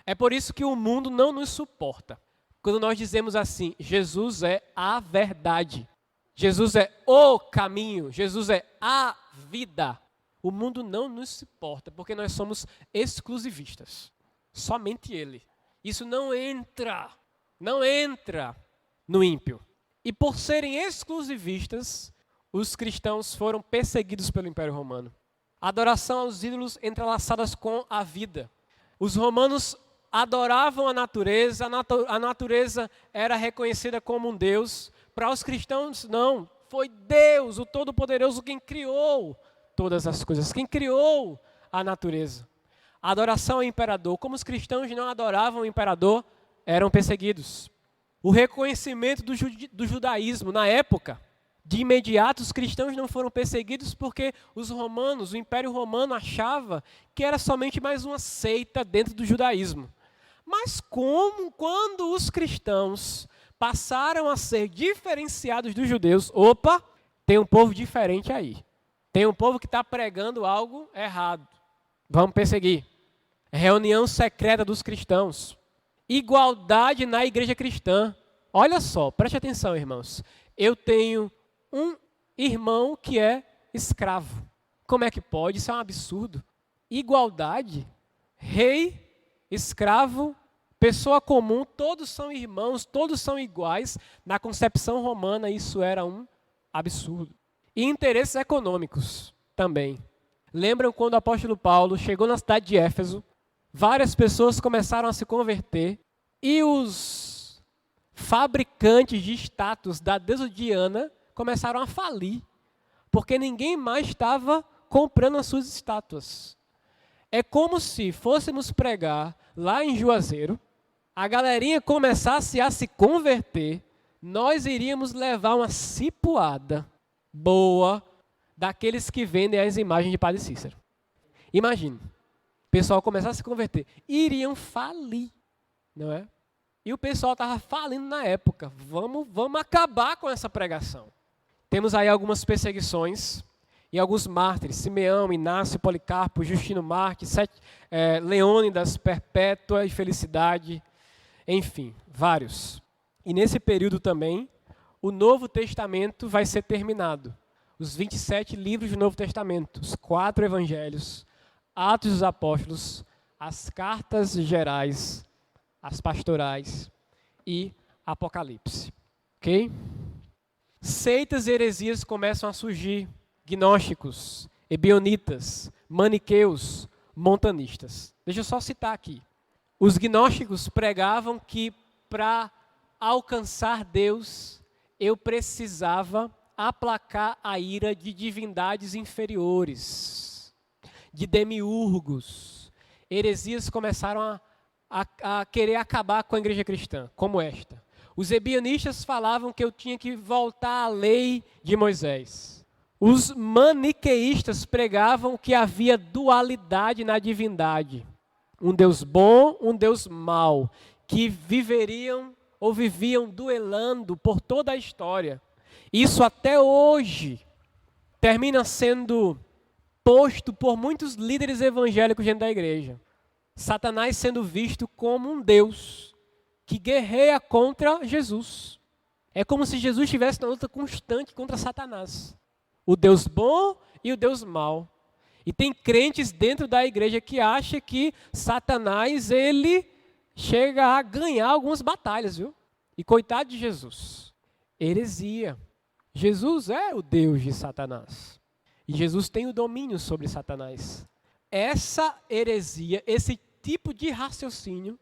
É por isso que o mundo não nos suporta. Quando nós dizemos assim, Jesus é a verdade. Jesus é o caminho. Jesus é a vida. O mundo não nos suporta porque nós somos exclusivistas. Somente Ele. Isso não entra no ímpio. E por serem exclusivistas, os cristãos foram perseguidos pelo Império Romano. Adoração aos ídolos entrelaçadas com a vida. Os romanos adoravam a natureza era reconhecida como um Deus. Para os cristãos, não. Foi Deus, o Todo-Poderoso, quem criou todas as coisas, quem criou a natureza. A adoração ao imperador. Como os cristãos não adoravam o imperador, eram perseguidos. O reconhecimento do judaísmo na época. De imediato, os cristãos não foram perseguidos porque os romanos, o Império Romano, achava que era somente mais uma seita dentro do judaísmo. Mas quando os cristãos passaram a ser diferenciados dos judeus, opa, tem um povo diferente aí. Tem um povo que está pregando algo errado. Vamos perseguir. Reunião secreta dos cristãos. Igualdade na igreja cristã. Olha só, preste atenção, irmãos. Eu tenho um irmão que é escravo. Como é que pode? Isso é um absurdo. Igualdade, rei, escravo, pessoa comum, todos são irmãos, todos são iguais. Na concepção romana, isso era um absurdo. E interesses econômicos também. Lembram quando o apóstolo Paulo chegou na cidade de Éfeso, várias pessoas começaram a se converter e os fabricantes de estátuas da deusa Diana começaram a falir, porque ninguém mais estava comprando as suas estátuas. É como se fôssemos pregar lá em Juazeiro, a galerinha começasse a se converter, nós iríamos levar uma cipuada boa daqueles que vendem as imagens de Padre Cícero. Imagine, o pessoal começar a se converter, iriam falir, não é? E o pessoal estava falindo na época. Vamos acabar com essa pregação. Temos aí algumas perseguições e alguns mártires. Simeão, Inácio, Policarpo, Justino Marte, Leônidas, Perpétua e Felicidade. Enfim, vários. E nesse período também, o Novo Testamento vai ser terminado. Os 27 livros do Novo Testamento, os 4 evangelhos, Atos dos Apóstolos, as cartas gerais, as pastorais e Apocalipse. Ok? Seitas e heresias começam a surgir. Gnósticos, ebionitas, maniqueus, montanistas. Deixa eu só citar aqui. Os gnósticos pregavam que para alcançar Deus, eu precisava aplacar a ira de divindades inferiores, de demiurgos. Heresias começaram a querer acabar com a igreja cristã, como esta. Os ebionistas falavam que eu tinha que voltar à lei de Moisés. Os maniqueístas pregavam que havia dualidade na divindade. Um Deus bom, um Deus mau, que viviam duelando por toda a história. Isso até hoje termina sendo posto por muitos líderes evangélicos dentro da igreja. Satanás sendo visto como um Deus que guerreia contra Jesus. É como se Jesus estivesse na luta constante contra Satanás. O Deus bom e o Deus mau. E tem crentes dentro da igreja que acham que Satanás, ele chega a ganhar algumas batalhas, viu? E coitado de Jesus. Heresia. Jesus é o Deus de Satanás. E Jesus tem o domínio sobre Satanás. Essa heresia, esse tipo de raciocínio,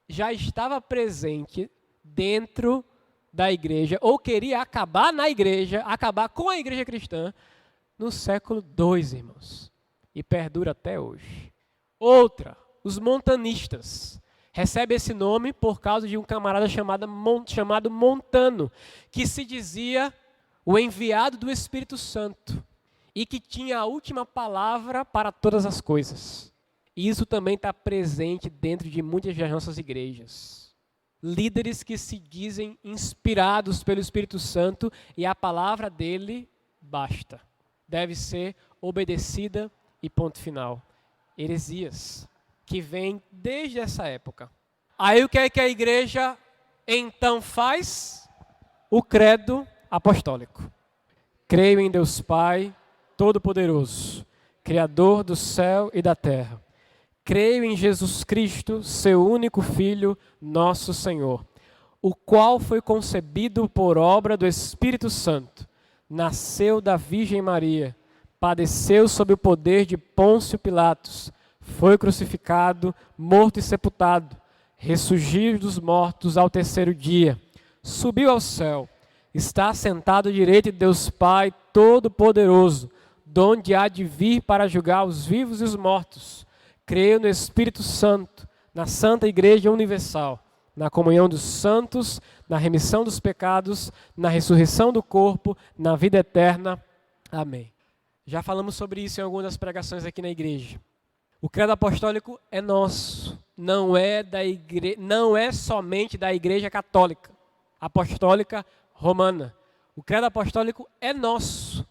já estava presente dentro da igreja, ou queria acabar na igreja, acabar com a igreja cristã, no século II, irmãos. E perdura até hoje. Outra, os montanistas. Recebe esse nome por causa de um camarada chamado Montano, que se dizia o enviado do Espírito Santo e que tinha a última palavra para todas as coisas. E isso também está presente dentro de muitas das nossas igrejas. Líderes que se dizem inspirados pelo Espírito Santo e a palavra dele basta. Deve ser obedecida e ponto final. Heresias, que vem desde essa época. Aí o que é que a igreja então faz? O credo apostólico. Creio em Deus Pai Todo-Poderoso, Criador do céu e da terra. Creio em Jesus Cristo, seu único Filho, nosso Senhor, o qual foi concebido por obra do Espírito Santo, nasceu da Virgem Maria, padeceu sob o poder de Pôncio Pilatos, foi crucificado, morto e sepultado, ressurgiu dos mortos ao terceiro dia, subiu ao céu, está sentado à direita de Deus Pai Todo-Poderoso, donde há de vir para julgar os vivos e os mortos. Creio no Espírito Santo, na Santa Igreja Universal, na comunhão dos santos, na remissão dos pecados, na ressurreição do corpo, na vida eterna. Amém. Já falamos sobre isso em algumas das pregações aqui na igreja. O credo apostólico é nosso, não é somente da Igreja Católica, Apostólica Romana. O credo apostólico é nosso.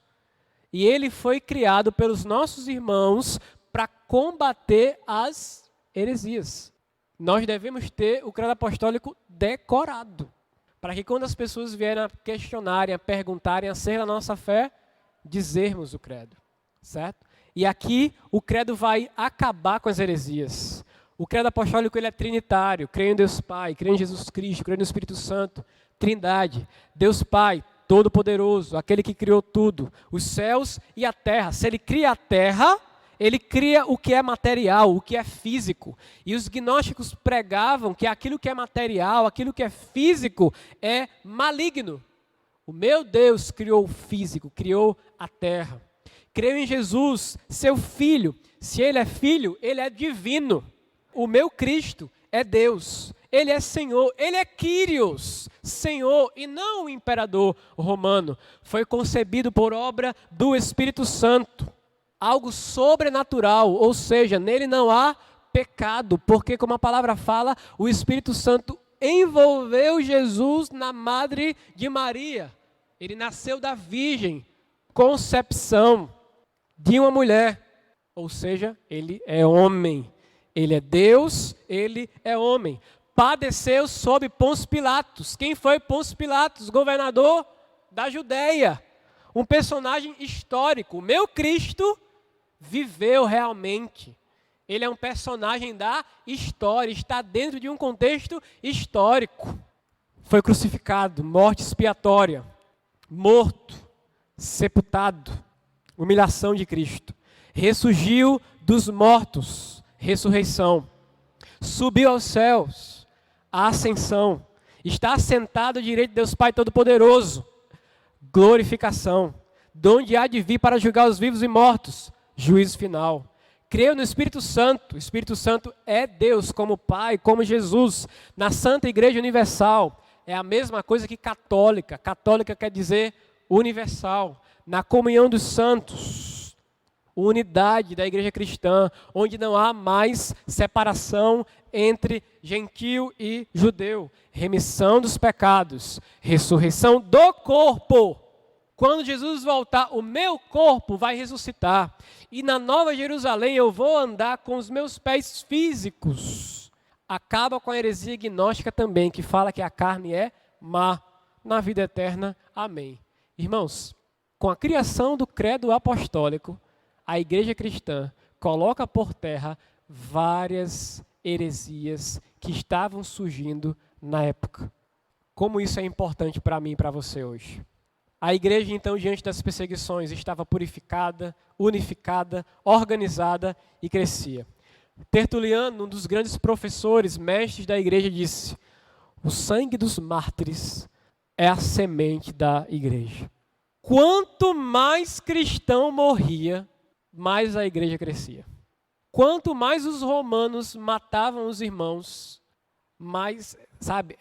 E ele foi criado pelos nossos irmãos para combater as heresias. Nós devemos ter o credo apostólico decorado, para que quando as pessoas vierem a questionarem, a perguntarem acerca da nossa fé, dizermos o credo, certo? E aqui o credo vai acabar com as heresias. O credo apostólico ele é trinitário, creio em Deus Pai, creio em Jesus Cristo, creio no Espírito Santo, Trindade, Deus Pai, Todo-Poderoso, aquele que criou tudo, os céus e a terra. Se ele cria a terra, ele cria o que é material, o que é físico. E os gnósticos pregavam que aquilo que é material, aquilo que é físico, é maligno. O meu Deus criou o físico, criou a terra. Creio em Jesus, seu Filho. Se ele é Filho, ele é divino. O meu Cristo é Deus. Ele é Senhor, ele é Kyrios, Senhor, e não o imperador romano. Foi concebido por obra do Espírito Santo. Algo sobrenatural, ou seja, nele não há pecado, porque como a palavra fala, o Espírito Santo envolveu Jesus na madre de Maria. Ele nasceu da virgem, concepção de uma mulher, ou seja, ele é homem. Ele é Deus, ele é homem. Padeceu sob Pôncio Pilatos. Quem foi Pôncio Pilatos? Governador da Judéia. Um personagem histórico. O meu Cristo viveu realmente. Ele é um personagem da história, está dentro de um contexto histórico. Foi crucificado, morte expiatória, morto, sepultado, humilhação de Cristo. Ressurgiu dos mortos, ressurreição. Subiu aos céus, a ascensão. Está assentado à direita de Deus Pai Todo-Poderoso, glorificação. Donde há de vir para julgar os vivos e mortos, juízo final. Creio no Espírito Santo. O Espírito Santo é Deus como Pai, como Jesus. Na Santa Igreja Universal. É a mesma coisa que católica. Católica quer dizer universal. Na comunhão dos santos. Unidade da igreja cristã, onde não há mais separação entre gentio e judeu. Remissão dos pecados. Ressurreição do corpo. Quando Jesus voltar, o meu corpo vai ressuscitar. E na Nova Jerusalém eu vou andar com os meus pés físicos. Acaba com a heresia gnóstica também, que fala que a carne é má. Na vida eterna, amém. Irmãos, com a criação do credo apostólico, a igreja cristã coloca por terra várias heresias que estavam surgindo na época. Como isso é importante para mim e para você hoje. A igreja, então, diante das perseguições, estava purificada, unificada, organizada e crescia. Tertuliano, um dos grandes professores, mestres da igreja, disse: o sangue dos mártires é a semente da igreja. Quanto mais cristão morria, mais a igreja crescia. Quanto mais os romanos matavam os irmãos, mas, sabe,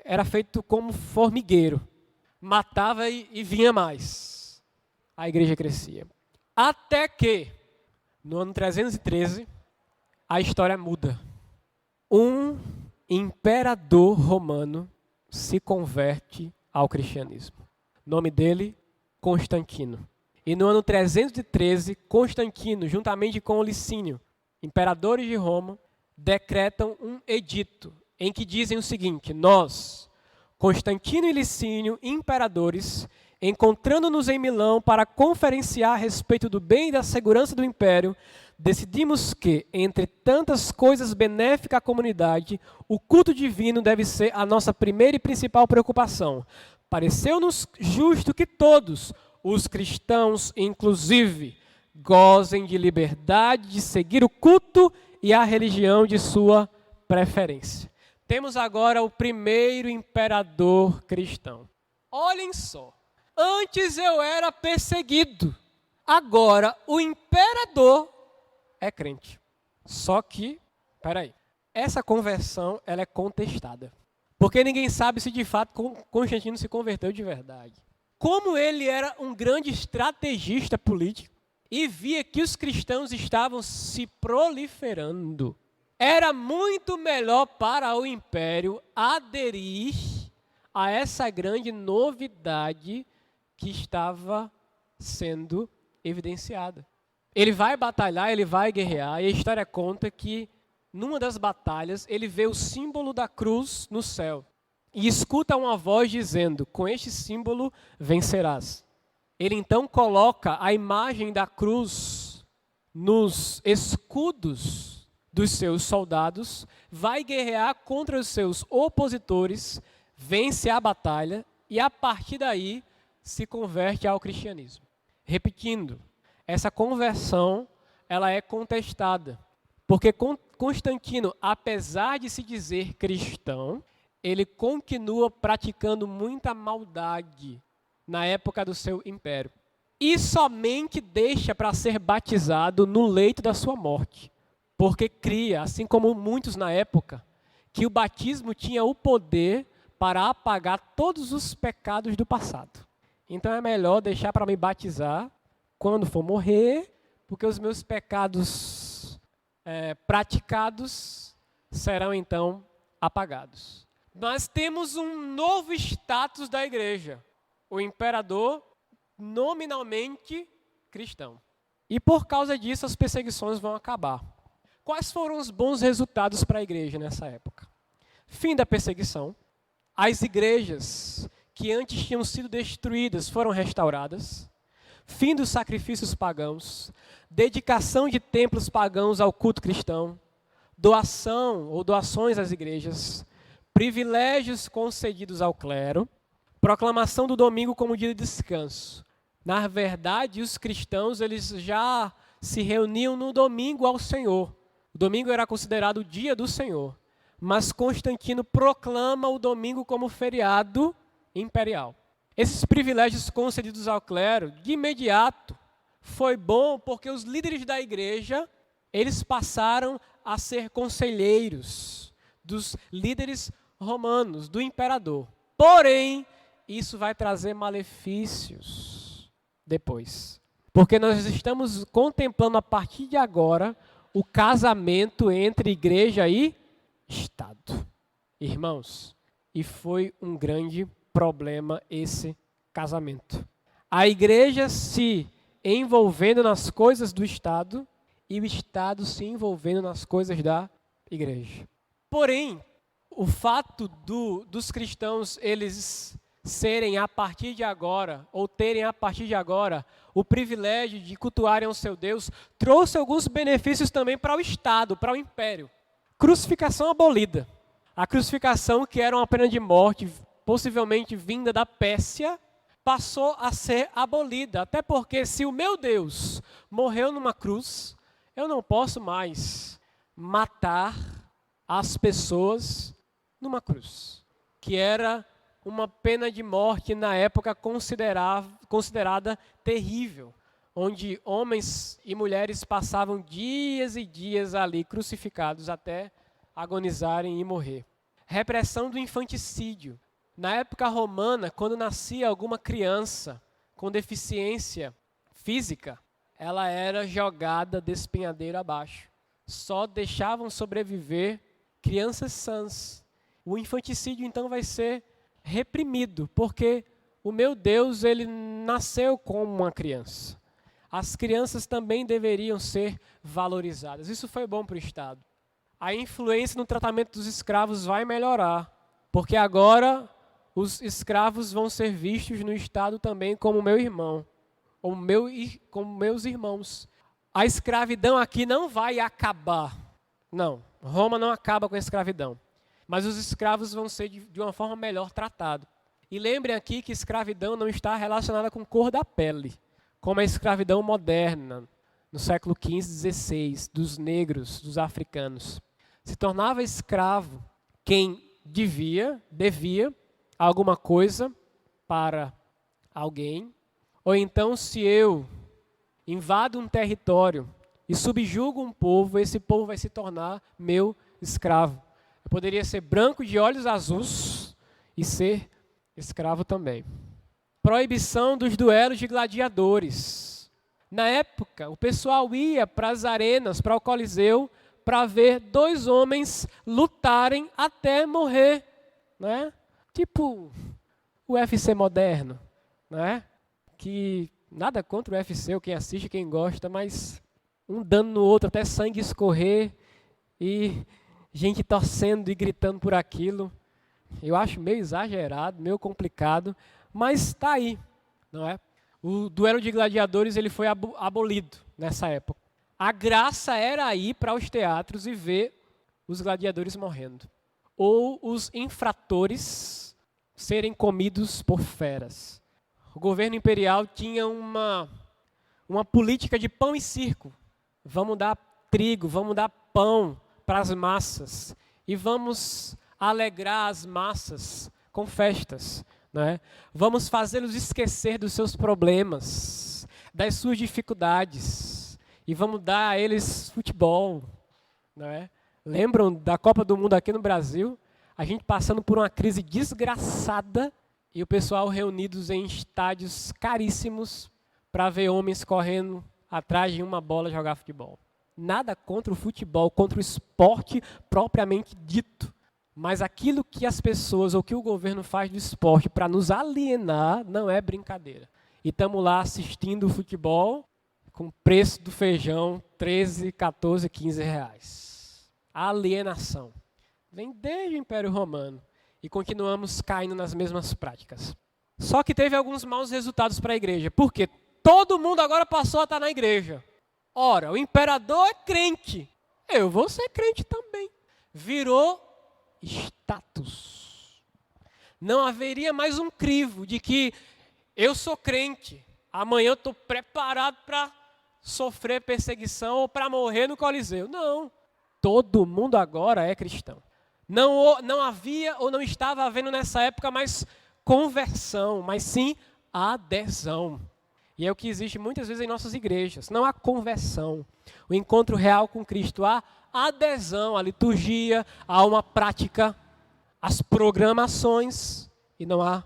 era feito como formigueiro. Matava e vinha mais. A igreja crescia. Até que, no ano 313, a história muda. Um imperador romano se converte ao cristianismo. O nome dele, Constantino. E no ano 313, Constantino, juntamente com Licínio, imperadores de Roma, decretam um edito em que dizem o seguinte: nós, Constantino e Licínio, imperadores, encontrando-nos em Milão para conferenciar a respeito do bem e da segurança do império, decidimos que, entre tantas coisas benéficas à comunidade, o culto divino deve ser a nossa primeira e principal preocupação. Pareceu-nos justo que todos, os cristãos inclusive, gozem de liberdade de seguir o culto e a religião de sua preferência. Temos agora o primeiro imperador cristão. Olhem só, antes eu era perseguido, agora o imperador é crente. Só que, peraí, essa conversão ela é contestada. Porque ninguém sabe se de fato Constantino se converteu de verdade. Como ele era um grande estrategista político e via que os cristãos estavam se proliferando, era muito melhor para o império aderir a essa grande novidade que estava sendo evidenciada. Ele vai batalhar, ele vai guerrear, e a história conta que, numa das batalhas, ele vê o símbolo da cruz no céu e escuta uma voz dizendo: com este símbolo vencerás. Ele então coloca a imagem da cruz nos escudos dos seus soldados, vai guerrear contra os seus opositores, vence a batalha e, a partir daí, se converte ao cristianismo. Repetindo, essa conversão ela é contestada, porque Constantino, apesar de se dizer cristão, ele continua praticando muita maldade na época do seu império. E somente deixa para ser batizado no leito da sua morte, porque cria, assim como muitos na época, que o batismo tinha o poder para apagar todos os pecados do passado. Então é melhor deixar para me batizar quando for morrer, porque os meus pecados praticados serão então apagados. Nós temos um novo status da igreja, o imperador nominalmente cristão. E por causa disso as perseguições vão acabar. Quais foram os bons resultados para a igreja nessa época? Fim da perseguição, as igrejas que antes tinham sido destruídas foram restauradas, fim dos sacrifícios pagãos, dedicação de templos pagãos ao culto cristão, doação ou doações às igrejas, privilégios concedidos ao clero, proclamação do domingo como dia de descanso. Na verdade, os cristãos eles já se reuniam no domingo ao Senhor. O domingo era considerado o dia do Senhor, mas Constantino proclama o domingo como feriado imperial. Esses privilégios concedidos ao clero, de imediato, foi bom porque os líderes da igreja, eles passaram a ser conselheiros dos líderes romanos, do imperador. Porém, isso vai trazer malefícios depois. Porque nós estamos contemplando a partir de agora o casamento entre igreja e Estado. Irmãos, e foi um grande problema esse casamento. A igreja se envolvendo nas coisas do Estado e o Estado se envolvendo nas coisas da igreja. Porém, o fato dos cristãos eles serem a partir de agora, ou terem a partir de agora, o privilégio de cultuarem o seu Deus, trouxe alguns benefícios também para o Estado, para o Império. Crucificação abolida. A crucificação, que era uma pena de morte, possivelmente vinda da Pérsia, passou a ser abolida. Até porque se o meu Deus morreu numa cruz, eu não posso mais matar as pessoas numa cruz, que era uma pena de morte na época considerada terrível, onde homens e mulheres passavam dias e dias ali crucificados até agonizarem e morrer. repressão do infanticídio. Na época romana, quando nascia alguma criança com deficiência física, ela era jogada despenhadeiro abaixo. Só deixavam sobreviver crianças sãs. O infanticídio, então, vai ser reprimido, porque o meu Deus, ele nasceu como uma criança. As crianças também deveriam ser valorizadas. Isso foi bom para o Estado. A influência no tratamento dos escravos vai melhorar, porque agora os escravos vão ser vistos no Estado também como meu irmão, como meus irmãos. A escravidão aqui não vai acabar. Não, Roma não acaba com a escravidão. Mas os escravos vão ser de uma forma melhor tratados. E lembrem aqui que escravidão não está relacionada com cor da pele, como a escravidão moderna, no século XV, XVI, dos negros, dos africanos. Se tornava escravo quem devia alguma coisa para alguém, ou então se eu invado um território e subjugo um povo, esse povo vai se tornar meu escravo. Eu poderia ser branco de olhos azuis e ser escravo também. Proibição dos duelos de gladiadores. Na época, o pessoal ia para as arenas, para o Coliseu, para ver dois homens lutarem até morrer, né? Tipo o UFC moderno, né? Que nada contra o UFC, ou quem assiste, quem gosta, mas um dando no outro até sangue escorrer e gente torcendo e gritando por aquilo. Eu acho meio exagerado, meio complicado, mas está aí, não é? O duelo de gladiadores ele foi abolido nessa época. A graça era ir para os teatros e ver os gladiadores morrendo. Ou os infratores serem comidos por feras. O governo imperial tinha uma política de pão e circo. Vamos dar trigo, vamos dar pão para as massas. E vamos alegrar as massas com festas. Né? Vamos fazê-los esquecer dos seus problemas, das suas dificuldades. E vamos dar a eles futebol. Né? Lembram da Copa do Mundo aqui no Brasil? A gente passando por uma crise desgraçada e o pessoal reunidos em estádios caríssimos para ver homens correndo atrás de uma bola jogar futebol. Nada contra o futebol, contra o esporte propriamente dito. Mas aquilo que as pessoas ou que o governo faz do esporte para nos alienar não é brincadeira. E estamos lá assistindo o futebol com o preço do feijão 13, 14, 15 reais. Alienação. Vem desde o Império Romano e continuamos caindo nas mesmas práticas. Só que teve alguns maus resultados para a igreja. Por quê? Todo mundo agora passou a estar na igreja. Ora, o imperador é crente. Eu vou ser crente também. Virou status. Não haveria mais um crivo de que eu sou crente, amanhã eu estou preparado para sofrer perseguição ou para morrer no Coliseu. Não, todo mundo agora é cristão. Não havia ou não estava havendo nessa época mais conversão, mas sim adesão. E é o que existe muitas vezes em nossas igrejas. Não há conversão, o encontro real com Cristo. Há adesão à liturgia, a uma prática, às programações, e não há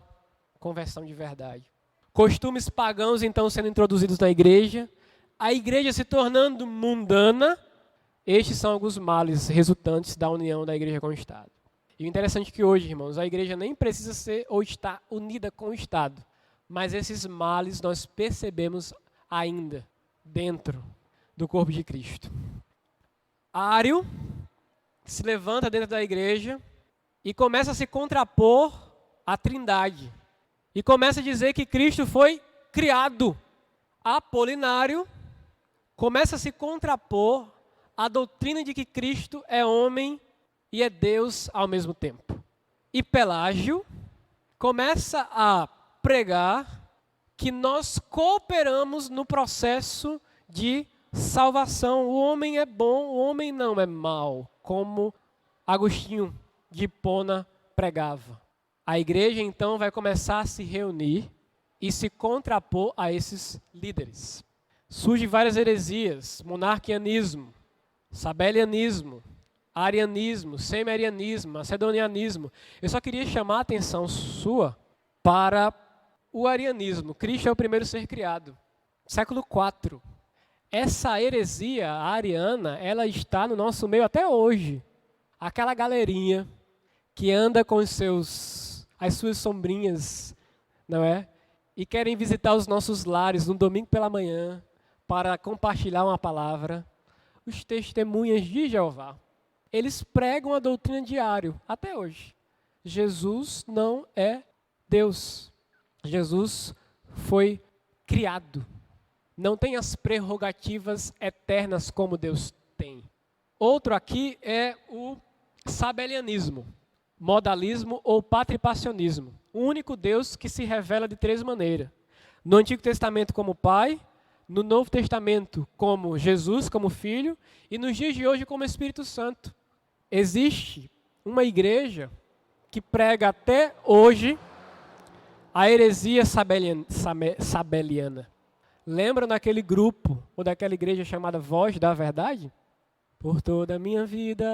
conversão de verdade. Costumes pagãos, então, sendo introduzidos na igreja, a igreja se tornando mundana. Estes são alguns males resultantes da união da igreja com o Estado. E o interessante é que hoje, irmãos, a igreja nem precisa ser ou estar unida com o Estado, mas esses males nós percebemos ainda dentro do corpo de Cristo. Ário se levanta dentro da igreja e começa a se contrapor à Trindade. E começa a dizer que Cristo foi criado. Apolinário começa a se contrapor à doutrina de que Cristo é homem e é Deus ao mesmo tempo. E Pelágio começa a pregar que nós cooperamos no processo de salvação. O homem é bom, o homem não é mau, como Agostinho de Hipona pregava. A igreja então vai começar a se reunir e se contrapor a esses líderes. Surgem várias heresias, monarquianismo, sabelianismo, arianismo, semi-arianismo, macedonianismo. Eu só queria chamar a atenção sua para o arianismo. Cristo é o primeiro ser criado. Século IV. Essa heresia ariana, ela está no nosso meio até hoje. Aquela galerinha que anda com as suas sombrinhas, não é? E querem visitar os nossos lares no domingo pela manhã para compartilhar uma palavra. Os testemunhas de Jeová. Eles pregam a doutrina diário, até hoje. Jesus não é Deus. Jesus foi criado. Não tem as prerrogativas eternas como Deus tem. Outro aqui é o sabelianismo, modalismo ou patripacionismo. O único Deus que se revela de três maneiras. No Antigo Testamento como Pai, no Novo Testamento como Jesus, como Filho, e nos dias de hoje como Espírito Santo. Existe uma igreja que prega até hoje a heresia sabeliana. Lembram daquele grupo, ou daquela igreja chamada Voz da Verdade? Por toda a minha vida,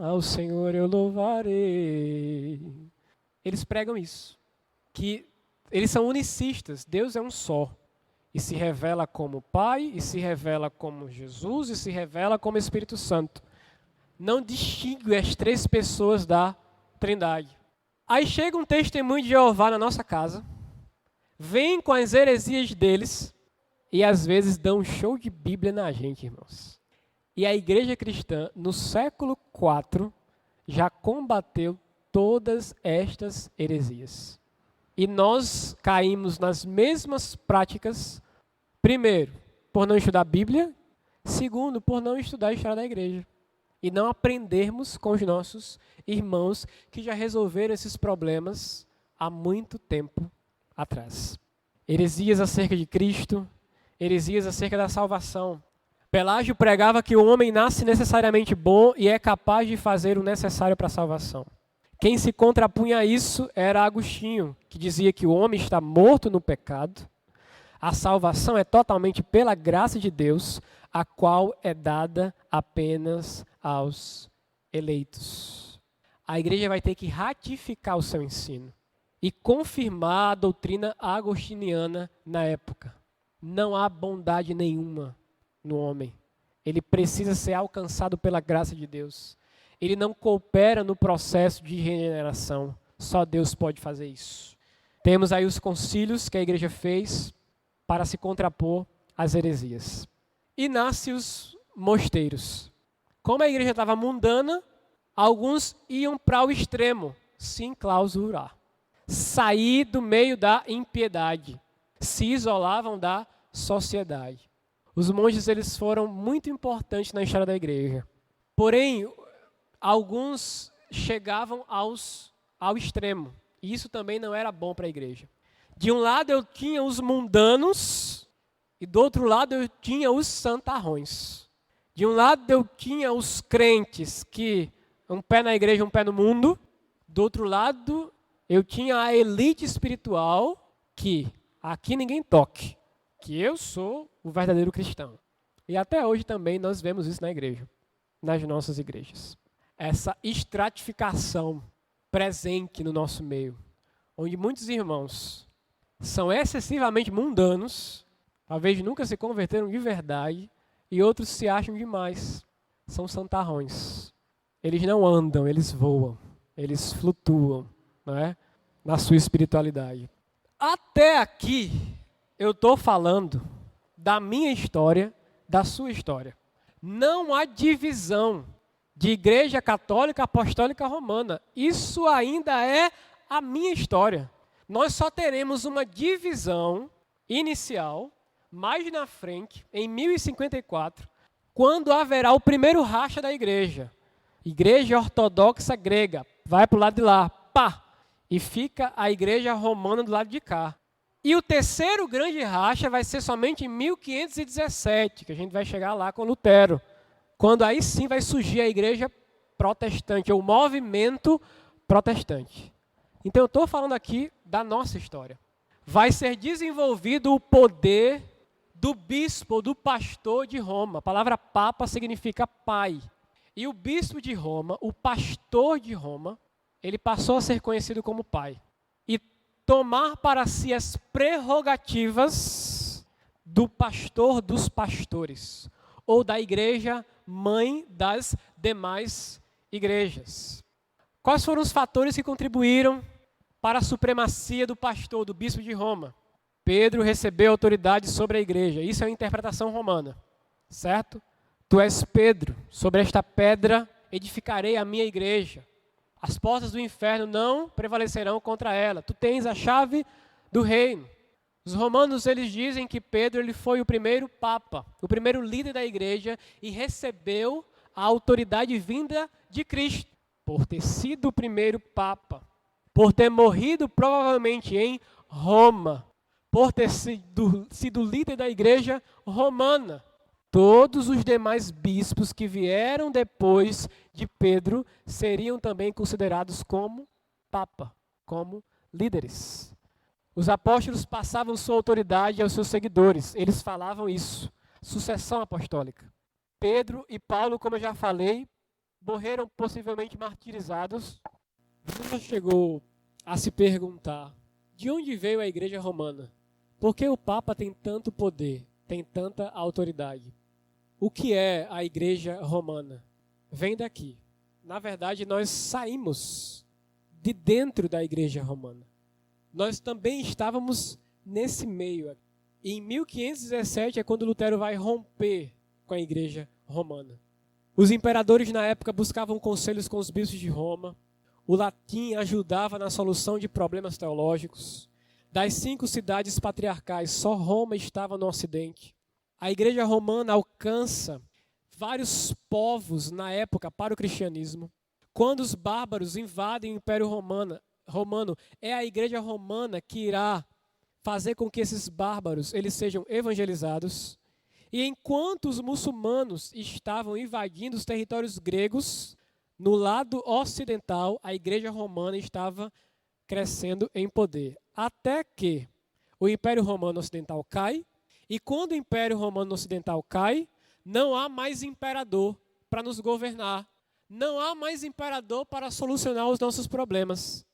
ao Senhor eu louvarei. Eles pregam isso, que eles são unicistas, Deus é um só. E se revela como Pai, e se revela como Jesus, e se revela como Espírito Santo. Não distingue as três pessoas da Trindade. Aí chega um testemunho de Jeová na nossa casa, vem com as heresias deles, e às vezes dão um show de Bíblia na gente, irmãos. E a igreja cristã, no século IV, já combateu todas estas heresias. E nós caímos nas mesmas práticas, primeiro, por não estudar a Bíblia, segundo, por não estudar a história da igreja. E não aprendermos com os nossos irmãos que já resolveram esses problemas há muito tempo atrás. Heresias acerca de Cristo, heresias acerca da salvação. Pelágio pregava que o homem nasce necessariamente bom e é capaz de fazer o necessário para a salvação. Quem se contrapunha a isso era Agostinho, que dizia que o homem está morto no pecado, a salvação é totalmente pela graça de Deus, a qual é dada apenas aos eleitos. A igreja vai ter que ratificar o seu ensino e confirmar a doutrina agostiniana na época. Não há bondade nenhuma no homem. Ele precisa ser alcançado pela graça de Deus. Ele não coopera no processo de regeneração. Só Deus pode fazer isso. Temos aí os concílios que a igreja fez para se contrapor às heresias. E nasce os mosteiros. Como a igreja estava mundana, alguns iam para o extremo, se enclausurar. Sair do meio da impiedade. Se isolavam da sociedade. Os monges eles foram muito importantes na história da igreja. Porém, alguns chegavam ao extremo. E isso também não era bom para a igreja. De um lado eu tinha os mundanos e do outro lado eu tinha os santarrões. De um lado eu tinha os crentes que um pé na igreja, um pé no mundo. Do outro lado eu tinha a elite espiritual que aqui ninguém toque, que eu sou o verdadeiro cristão. E até hoje também nós vemos isso na igreja, nas nossas igrejas. Essa estratificação presente no nosso meio, onde muitos irmãos são excessivamente mundanos, talvez nunca se converteram de verdade, e outros se acham demais. São santarrões. Eles não andam, eles voam, eles flutuam, não é? Na sua espiritualidade. Até aqui, eu estou falando da minha história, da sua história. Não há divisão de igreja católica, apostólica, romana. Isso ainda é a minha história. Nós só teremos uma divisão inicial, mais na frente, em 1054, quando haverá o primeiro racha da igreja. Igreja ortodoxa grega, vai para o lado de lá, pá! E fica a igreja romana do lado de cá. E o terceiro grande racha vai ser somente em 1517, que a gente vai chegar lá com Lutero. Quando aí sim vai surgir a igreja protestante, ou o movimento protestante. Então eu estou falando aqui da nossa história. Vai ser desenvolvido o poder do bispo, do pastor de Roma. A palavra papa significa pai. E o bispo de Roma, o pastor de Roma, ele passou a ser conhecido como pai. E tomar para si as prerrogativas do pastor dos pastores, ou da igreja mãe das demais igrejas. Quais foram os fatores que contribuíram para a supremacia do pastor, do bispo de Roma? Pedro recebeu autoridade sobre a igreja. Isso é uma interpretação romana, certo? Tu és Pedro, sobre esta pedra edificarei a minha igreja. As portas do inferno não prevalecerão contra ela. Tu tens a chave do reino. Os romanos, eles dizem que Pedro ele foi o primeiro papa, o primeiro líder da igreja e recebeu a autoridade vinda de Cristo, por ter sido o primeiro papa, por ter morrido provavelmente em Roma, por ter sido líder da igreja romana. Todos os demais bispos que vieram depois de Pedro seriam também considerados como papa, como líderes. Os apóstolos passavam sua autoridade aos seus seguidores. Eles falavam isso. Sucessão apostólica. Pedro e Paulo, como eu já falei, morreram possivelmente martirizados. Você já chegou a se perguntar de onde veio a igreja romana? Por que o Papa tem tanto poder, tem tanta autoridade? O que é a igreja romana? Vem daqui. Na verdade, nós saímos de dentro da igreja romana. Nós também estávamos nesse meio. E em 1517 é quando Lutero vai romper com a igreja romana. Os imperadores na época buscavam conselhos com os bispos de Roma. O latim ajudava na solução de problemas teológicos. Das 5 cidades patriarcais, só Roma estava no ocidente. A igreja romana alcança vários povos na época para o cristianismo. Quando os bárbaros invadem o Império Romano, é a igreja romana que irá fazer com que esses bárbaros eles sejam evangelizados. E enquanto os muçulmanos estavam invadindo os territórios gregos, no lado ocidental, a igreja romana estava crescendo em poder. Até que o Império Romano Ocidental cai, e quando o Império Romano Ocidental cai, não há mais imperador para nos governar. Não há mais imperador para solucionar os nossos problemas.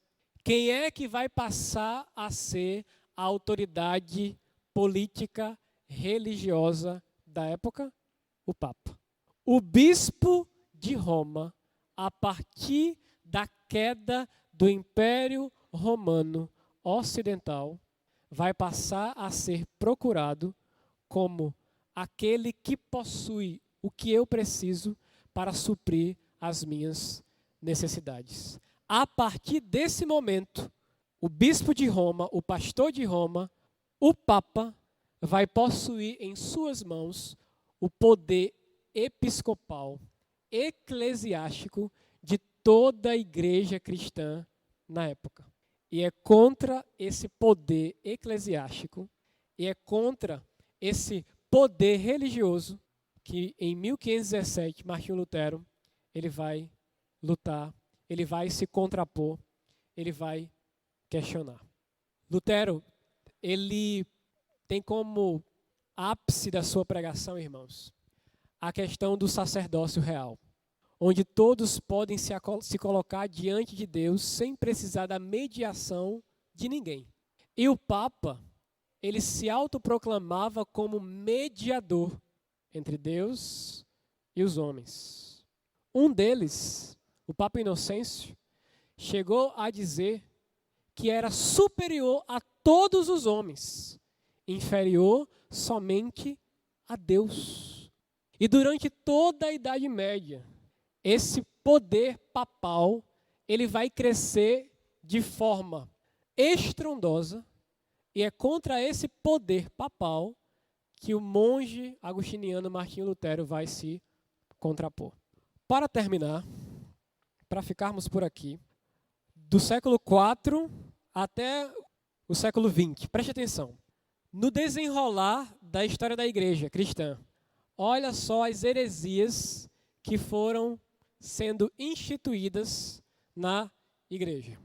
Quem é que vai passar a ser a autoridade política, religiosa da época? O Papa. O bispo de Roma, a partir da queda do Império Romano Ocidental, vai passar a ser procurado como aquele que possui o que eu preciso para suprir as minhas necessidades. A partir desse momento, o bispo de Roma, o pastor de Roma, o Papa, vai possuir em suas mãos o poder episcopal, eclesiástico de toda a igreja cristã na época. E é contra esse poder eclesiástico, e é contra esse poder religioso que em 1517 Martinho Lutero ele vai lutar, ele vai se contrapor, ele vai questionar. Lutero, ele tem como ápice da sua pregação, irmãos, a questão do sacerdócio real, onde todos podem se colocar diante de Deus sem precisar da mediação de ninguém. E o Papa, ele se autoproclamava como mediador entre Deus e os homens. Um deles, o Papa Inocêncio, chegou a dizer que era superior a todos os homens, inferior somente a Deus. E durante toda a Idade Média, esse poder papal, ele vai crescer de forma estrondosa, e é contra esse poder papal que o monge agostiniano Martinho Lutero vai se contrapor. Para terminar, para ficarmos por aqui, do século IV até o século XX, preste atenção. No desenrolar da história da igreja cristã, olha só as heresias que foram sendo instituídas na igreja.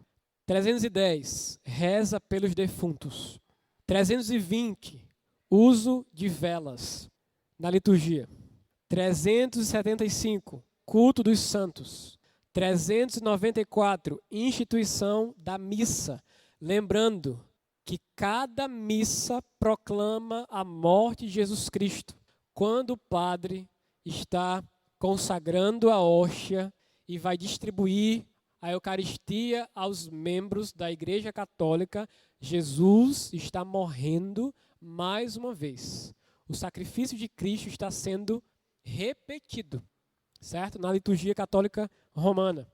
310, reza pelos defuntos. 320, uso de velas na liturgia. 375, culto dos santos. 394, instituição da missa. Lembrando que cada missa proclama a morte de Jesus Cristo. Quando o padre está consagrando a hóstia e vai distribuir a Eucaristia aos membros da Igreja Católica, Jesus está morrendo mais uma vez. O sacrifício de Cristo está sendo repetido, certo? Na liturgia católica romana.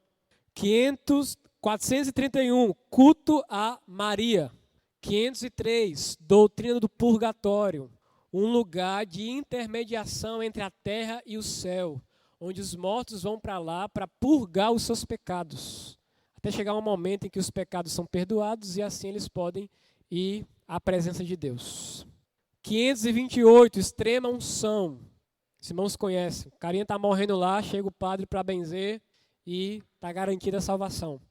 431, culto a Maria. 503, doutrina do purgatório. Um lugar de intermediação entre a terra e o céu, onde os mortos vão para lá para purgar os seus pecados, até chegar um momento em que os pecados são perdoados e assim eles podem ir à presença de Deus. 528, extrema unção. Os irmãos conhecem. O carinha está morrendo lá, chega o padre para benzer e está garantida a salvação.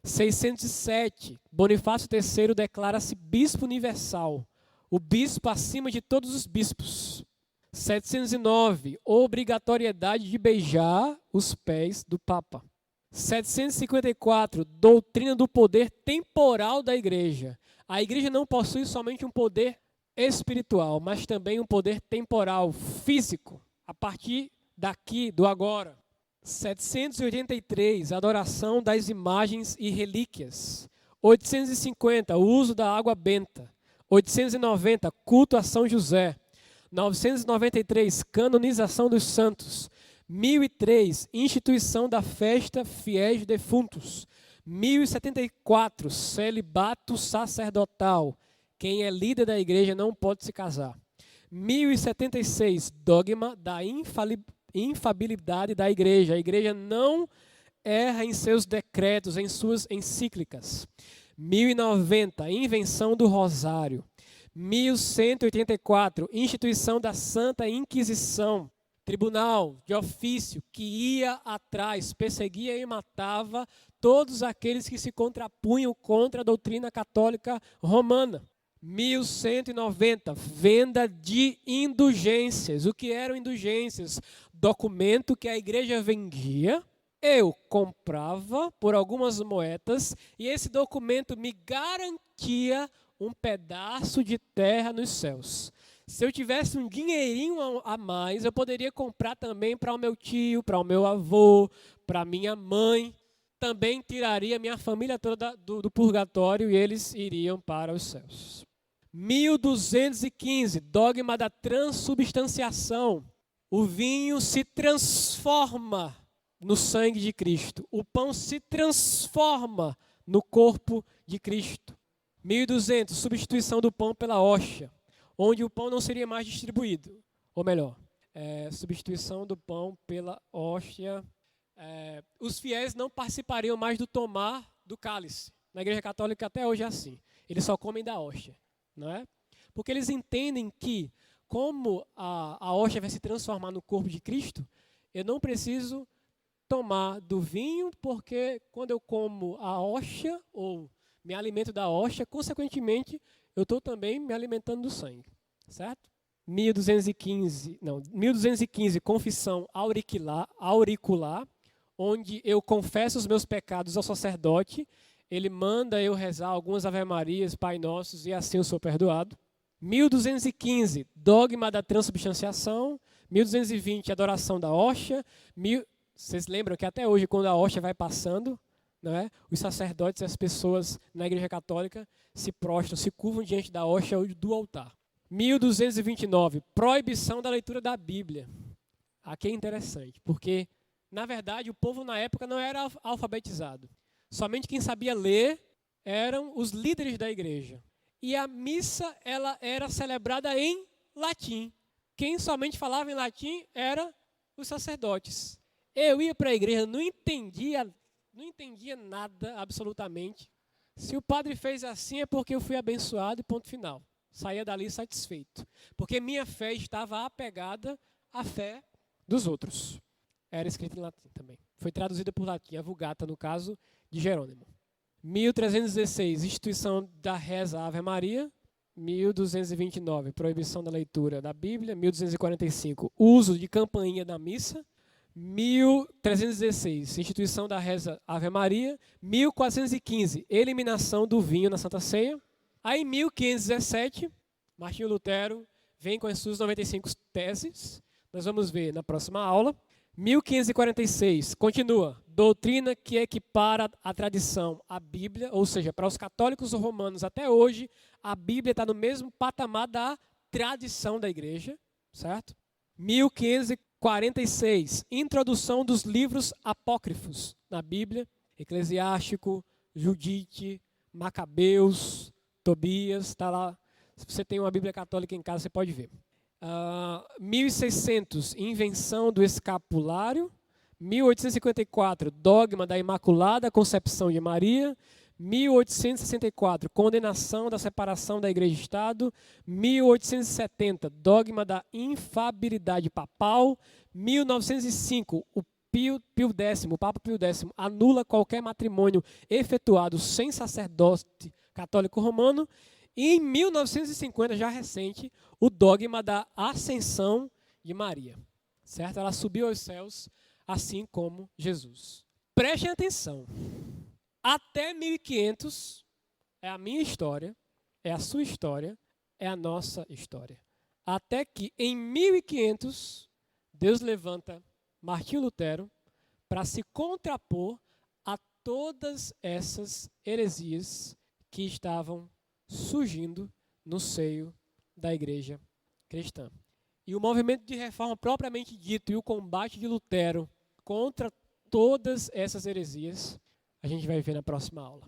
607, Bonifácio III declara-se bispo universal, o bispo acima de todos os bispos. 709, obrigatoriedade de beijar os pés do Papa. 754, doutrina do poder temporal da Igreja. A Igreja não possui somente um poder espiritual, mas também um poder temporal, físico, a partir daqui, do agora. 783, adoração das imagens e relíquias. 850, uso da água benta. 890, culto a São José. 993, canonização dos santos. 1003, instituição da festa fiéis defuntos. 1074, celibato sacerdotal. Quem é líder da igreja não pode se casar. 1076, dogma da infalibilidade da igreja. A igreja não erra em seus decretos, em suas encíclicas. 1090, invenção do rosário. 1184, instituição da Santa Inquisição. Tribunal de ofício que ia atrás, perseguia e matava todos aqueles que se contrapunham contra a doutrina católica romana. 1190, venda de indulgências. O que eram indulgências? Documento que a igreja vendia, eu comprava por algumas moedas e esse documento me garantia um pedaço de terra nos céus. Se eu tivesse um dinheirinho a mais, eu poderia comprar também para o meu tio, para o meu avô, para minha mãe. Também tiraria minha família toda do purgatório e eles iriam para os céus. 1215, dogma da transubstanciação. O vinho se transforma no sangue de Cristo. O pão se transforma no corpo de Cristo. 1200, substituição do pão pela hóstia, onde o pão não seria mais distribuído. Ou melhor, substituição do pão pela hóstia. Os fiéis não participariam mais do tomar do cálice. Na Igreja Católica até hoje é assim. Eles só comem da hóstia, não é? Porque eles entendem que, como a hóstia vai se transformar no corpo de Cristo, eu não preciso tomar do vinho, porque quando eu como a hóstia, ou me alimento da hóstia, consequentemente, eu estou também me alimentando do sangue, certo? 1215, confissão auricular, onde eu confesso os meus pecados ao sacerdote, ele manda eu rezar algumas Ave-Marias, Pai Nossos, e assim eu sou perdoado. 1215, dogma da transubstanciação. 1220, adoração da hóstia. Vocês lembram que até hoje, quando a hóstia vai passando, não é? Os sacerdotes e as pessoas na Igreja Católica se prostram, se curvam diante da hóstia ou do altar. 1229, proibição da leitura da Bíblia. Aqui é interessante, porque, na verdade, o povo na época não era alfabetizado. Somente quem sabia ler eram os líderes da igreja. E a missa ela era celebrada em latim. Quem somente falava em latim eram os sacerdotes. Eu ia para a igreja, não entendia nada absolutamente. Se o padre fez assim é porque eu fui abençoado e ponto final. Saía dali satisfeito. Porque minha fé estava apegada à fé dos outros. Era escrita em latim também. Foi traduzida por latim, a Vulgata, no caso de Jerônimo. 1316, instituição da reza Ave Maria. 1229, proibição da leitura da Bíblia. 1245, uso de campainha da missa. 1316, instituição da reza Ave Maria. 1415, eliminação do vinho na Santa Ceia. Aí em 1517, Martinho Lutero vem com as suas 95 teses. Nós vamos ver na próxima aula. 1546, continua. Doutrina que equipara a tradição à Bíblia, ou seja, para os católicos romanos até hoje, a Bíblia está no mesmo patamar da tradição da igreja, certo? 1546, introdução dos livros apócrifos na Bíblia, Eclesiástico, Judite, Macabeus, Tobias, está lá. Se você tem uma Bíblia católica em casa, você pode ver. 1600, invenção do escapulário. 1854, dogma da Imaculada Concepção de Maria. 1864, condenação da separação da Igreja e Estado. 1870, dogma da infabilidade papal. 1905, o Papa Pio X, anula qualquer matrimônio efetuado sem sacerdote católico romano. E em 1950, já recente, o dogma da ascensão de Maria. Certo? Ela subiu aos céus, assim como Jesus. Prestem atenção. Até 1500 é a minha história, é a sua história, é a nossa história. Até que em 1500, Deus levanta Martinho Lutero para se contrapor a todas essas heresias que estavam surgindo no seio da igreja cristã. E o movimento de reforma propriamente dito e o combate de Lutero contra todas essas heresias, a gente vai ver na próxima aula.